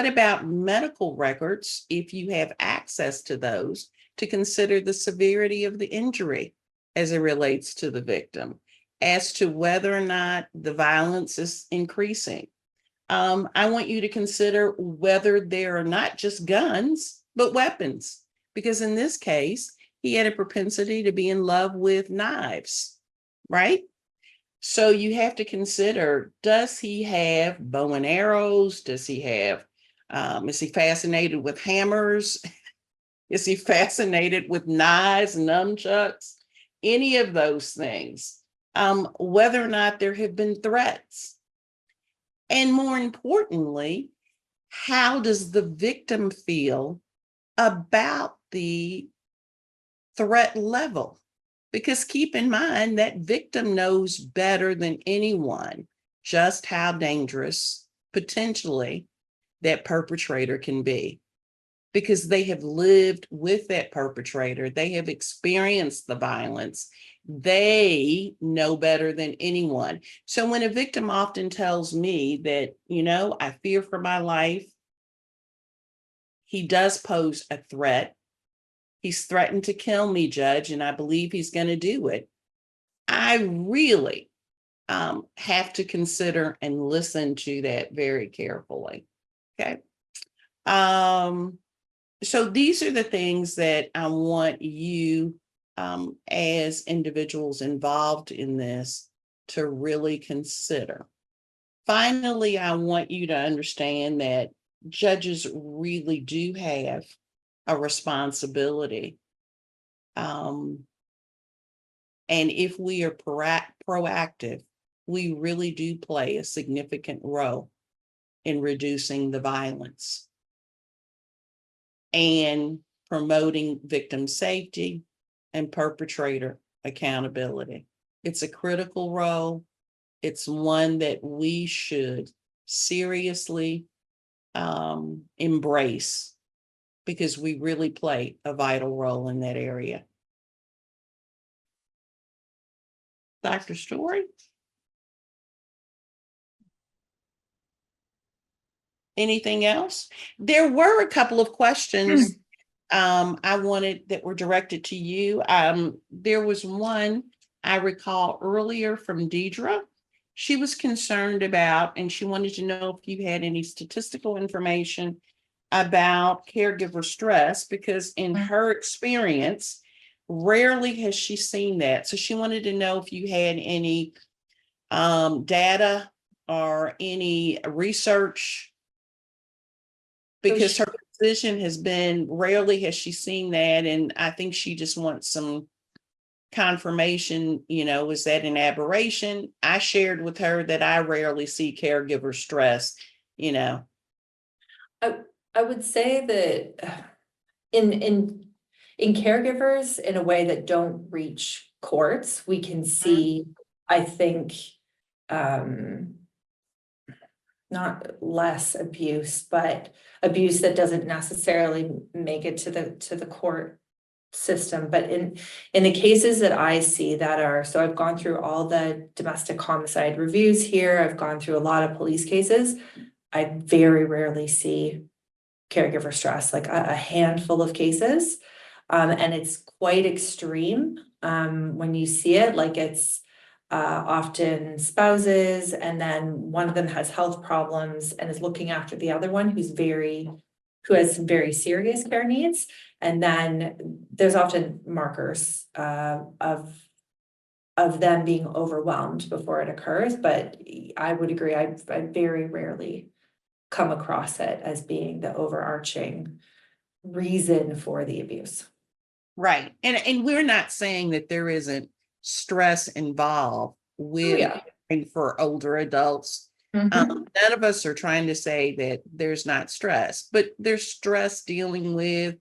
about medical records, if you have access to those, to consider the severity of the injury as it relates to the victim, as to whether or not the violence is increasing. I want you to consider whether there are not just guns, but weapons, because in this case, he had a propensity to be in love with knives, right? So you have to consider, does he have bow and arrows? Does he have, is he fascinated with hammers? Is he fascinated with knives, nunchucks, any of those things? Whether or not there have been threats. And more importantly, how does the victim feel about the threat level? Because keep in mind that victim knows better than anyone just how dangerous potentially that perpetrator can be, because they have lived with that perpetrator. They have experienced the violence. They know better than anyone. So when a victim often tells me that, I fear for my life, he does pose a threat. He's threatened to kill me, Judge, and I believe he's going to do it. I really have to consider and listen to that very carefully. Okay. So these are the things that I want you as individuals involved in this to really consider. Finally, I want you to understand that judges really do have a responsibility. And if we are proactive, we really do play a significant role in reducing the violence and promoting victim safety and perpetrator accountability. It's a critical role. It's one that we should seriously embrace, because we really play a vital role in that area. Dr. Storey? Anything else? There were a couple of questions I wanted that were directed to you. There was one I recall earlier from Deidre. She was concerned about, and she wanted to know if you had any statistical information about caregiver stress, because in her experience, rarely has she seen that. So she wanted to know if you had any data or any research, because her position has been rarely has she seen that. And I think she just wants some confirmation, was that an aberration? I shared with her that I rarely see caregiver stress, I would say that in caregivers, in a way that don't reach courts, we can see, I think, not less abuse, but abuse that doesn't necessarily make it to the court system. But in the cases that I see that are, so I've gone through all the domestic homicide reviews here, I've gone through a lot of police cases. I very rarely see caregiver stress, like a handful of cases. And it's quite extreme when you see it, like it's often spouses, and then one of them has health problems and is looking after the other one who has some very serious care needs. And then there's often markers of them being overwhelmed before it occurs. But I would agree, I very rarely come across it as being the overarching reason for the abuse. Right. And we're not saying that there isn't stress involved with caring for older adults. None of us are trying to say that there's not stress, but there's stress dealing with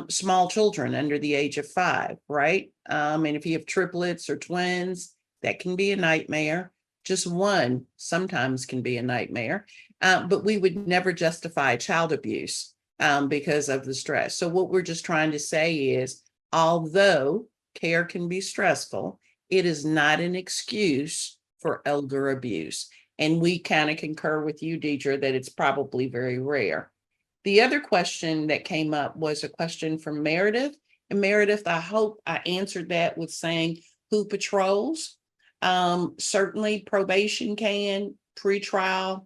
small children under the age of 5, right? And if you have triplets or twins, that can be a nightmare. Just one sometimes can be a nightmare. But we would never justify child abuse because of the stress. So what we're just trying to say is, although care can be stressful, it is not an excuse for elder abuse. And we kind of concur with you, Deidre, that it's probably very rare. The other question that came up was a question from Meredith. And Meredith, I hope I answered that with saying who patrols. Certainly probation can, pretrial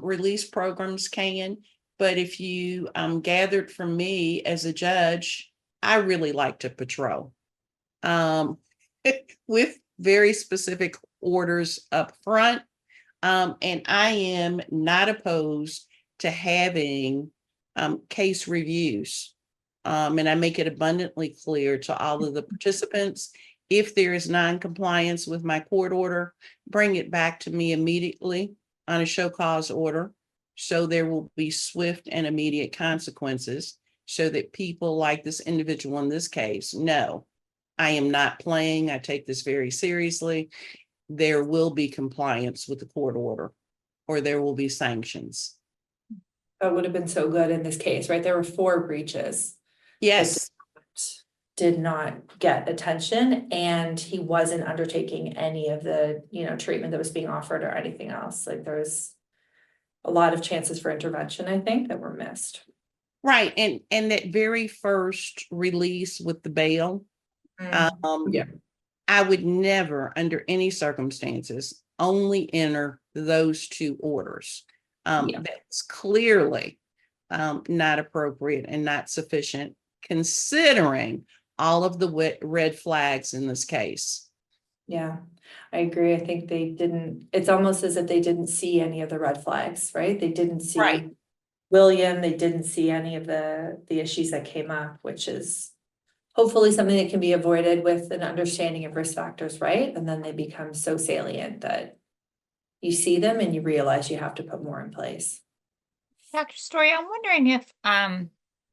release programs can. But if you gathered from me as a judge, I really like to patrol with very specific orders up front. And I am not opposed to having case reviews. And I make it abundantly clear to all of the participants, if there is non-compliance with my court order, bring it back to me immediately on a show cause order. So there will be swift and immediate consequences so that people like this individual in this case know I am not playing. I take this very seriously. There will be compliance with the court order, or there will be sanctions. That would have been so good in this case, right? There were 4 breaches. Yes. Did not get attention, and he wasn't undertaking any of the, treatment that was being offered or anything else. Like there's a lot of chances for intervention, I think, that were missed. Right. And that very first release with the bail, I would never, under any circumstances, only enter those 2 orders. That's clearly not appropriate and not sufficient, considering all of the red flags in this case. Yeah, I agree. I think they didn't, it's almost as if they didn't see any of the red flags, right? They didn't see William, they didn't see any of the issues that came up, which is hopefully something that can be avoided with an understanding of risk factors, right? And then they become so salient that you see them and you realize you have to put more in place. Dr. Storey, I'm wondering if,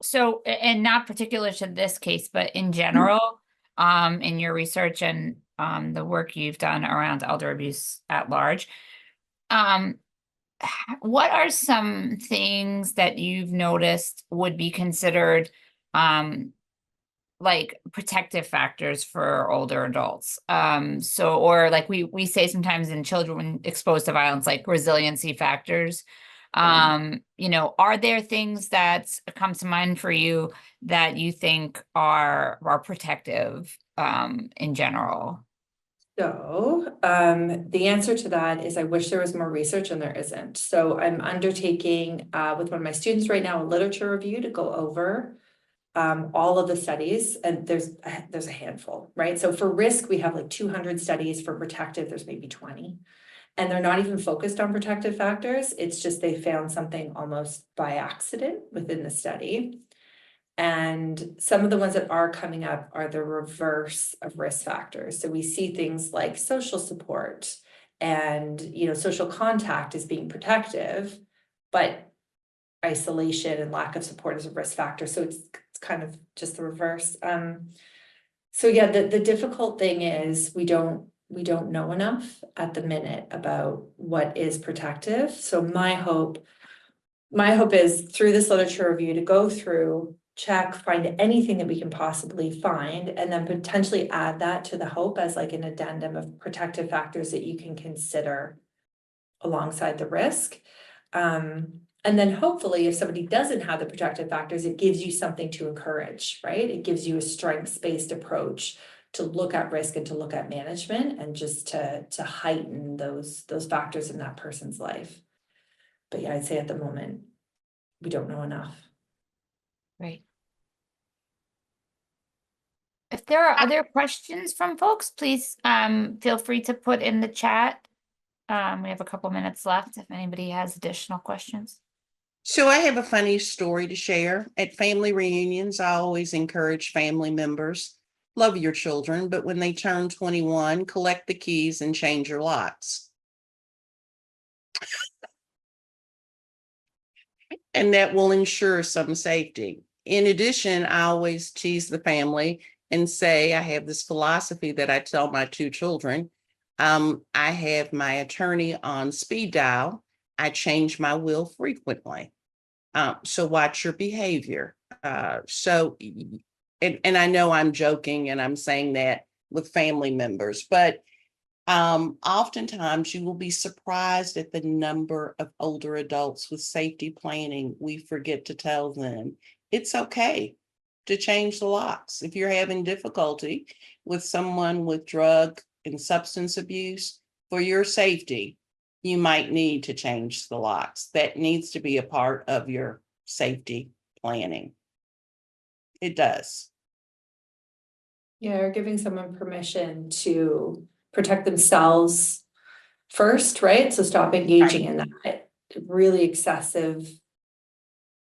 so, and not particular to this case, but in general, in your research and the work you've done around elder abuse at large, what are some things that you've noticed would be considered like protective factors for older adults? So, or like we say sometimes in children exposed to violence, like resiliency factors. Are there things that come to mind for you that you think are protective in general? So the answer to that is I wish there was more research, and there isn't. So I'm undertaking with one of my students right now a literature review to go over all of the studies, and there's a handful, right? So for risk, we have like 200 studies. For protective, there's maybe 20. And they're not even focused on protective factors. It's just they found something almost by accident within the study. And some of the ones that are coming up are the reverse of risk factors. So we see things like social support and, social contact as being protective, but isolation and lack of support is a risk factor. So it's kind of just the reverse. So yeah, the difficult thing is we don't know enough at the minute about what is protective. So my hope is through this literature review to go through, check, find anything that we can possibly find, and then potentially add that to the hope as like an addendum of protective factors that you can consider alongside the risk. And then hopefully if somebody doesn't have the protective factors, it gives you something to encourage, right? It gives you a strengths-based approach to look at risk and to look at management and just to heighten those factors in that person's life. But yeah, I'd say at the moment, we don't know enough. Great. If there are other questions from folks, please feel free to put in the chat. We have a couple minutes left if anybody has additional questions. So I have a funny story to share. At family reunions, I always encourage family members, love your children, but when they turn 21, collect the keys and change your locks. And that will ensure some safety. In addition, I always tease the family and say, I have this philosophy that I tell my two children. I have my attorney on speed dial. I change my will frequently. So watch your behavior. And I know I'm joking and I'm saying that with family members, but oftentimes you will be surprised at the number of older adults with safety planning. We forget to tell them it's okay to change the locks. If you're having difficulty with someone with drug and substance abuse, for your safety, you might need to change the locks. That needs to be a part of your safety planning. It does. Yeah, or giving someone permission to protect themselves first, right? So stop engaging in that really excessive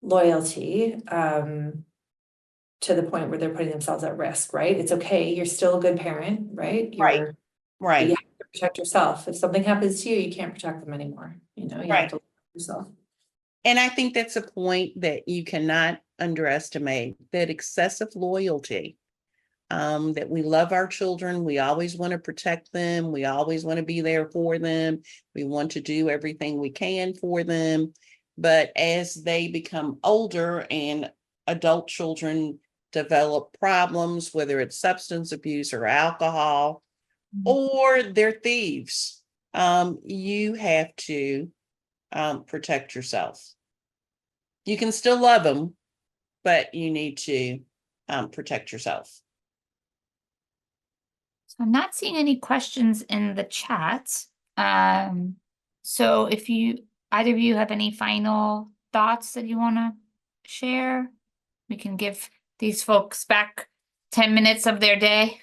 loyalty to the point where they're putting themselves at risk, right? It's okay, you're still a good parent, right? Right. You have to protect yourself. If something happens to you, you can't protect them anymore. You have to look at yourself. And I think that's a point that you cannot underestimate, that excessive loyalty, that we love our children. We always want to protect them. We always want to be there for them. We want to do everything we can for them. But as they become older and adult children develop problems, whether it's substance abuse or alcohol, or they're thieves, you have to protect yourself. You can still love them, but you need to protect yourself. So I'm not seeing any questions in the chat. So if either of you have any final thoughts that you want to share, we can give these folks back 10 minutes of their day.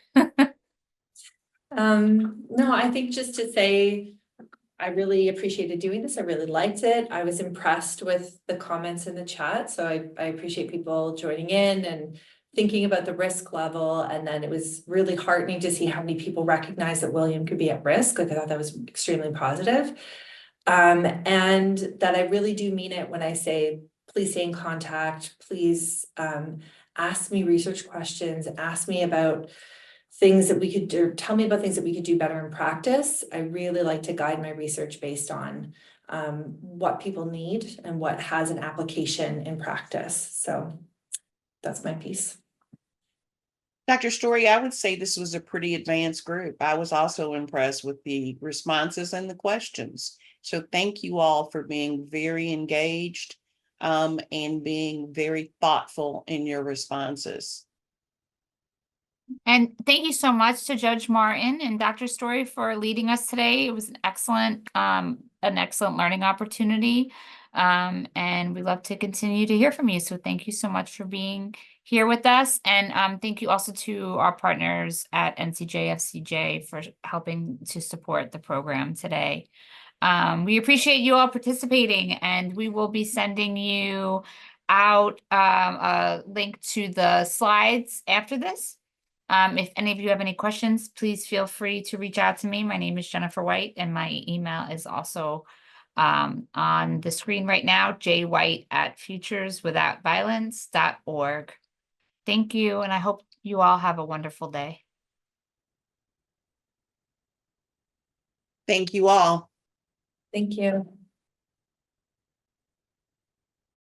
No, I think just to say, I really appreciated doing this. I really liked it. I was impressed with the comments in the chat. So I appreciate people joining in and thinking about the risk level. And then it was really heartening to see how many people recognize that William could be at risk. Like I thought that was extremely positive. And that I really do mean it when I say, please stay in contact. Please ask me research questions, ask me about things that we could do, tell me about things that we could do better in practice. I really like to guide my research based on what people need and what has an application in practice. So that's my piece. Dr. Storey, I would say this was a pretty advanced group. I was also impressed with the responses and the questions. So thank you all for being very engaged and being very thoughtful in your responses. And thank you so much to Judge Martin and Dr. Storey for leading us today. It was an excellent learning opportunity. And we love to continue to hear from you. So thank you so much for being here with us. And thank you also to our partners at NCJ-FCJ for helping to support the program today. We appreciate you all participating, and we will be sending you out a link to the slides after this. If any of you have any questions, please feel free to reach out to me. My name is Jennifer White, and my email is also on the screen right now, jwhite@futureswithoutviolence.org. Thank you, and I hope you all have a wonderful day. Thank you all. Thank you.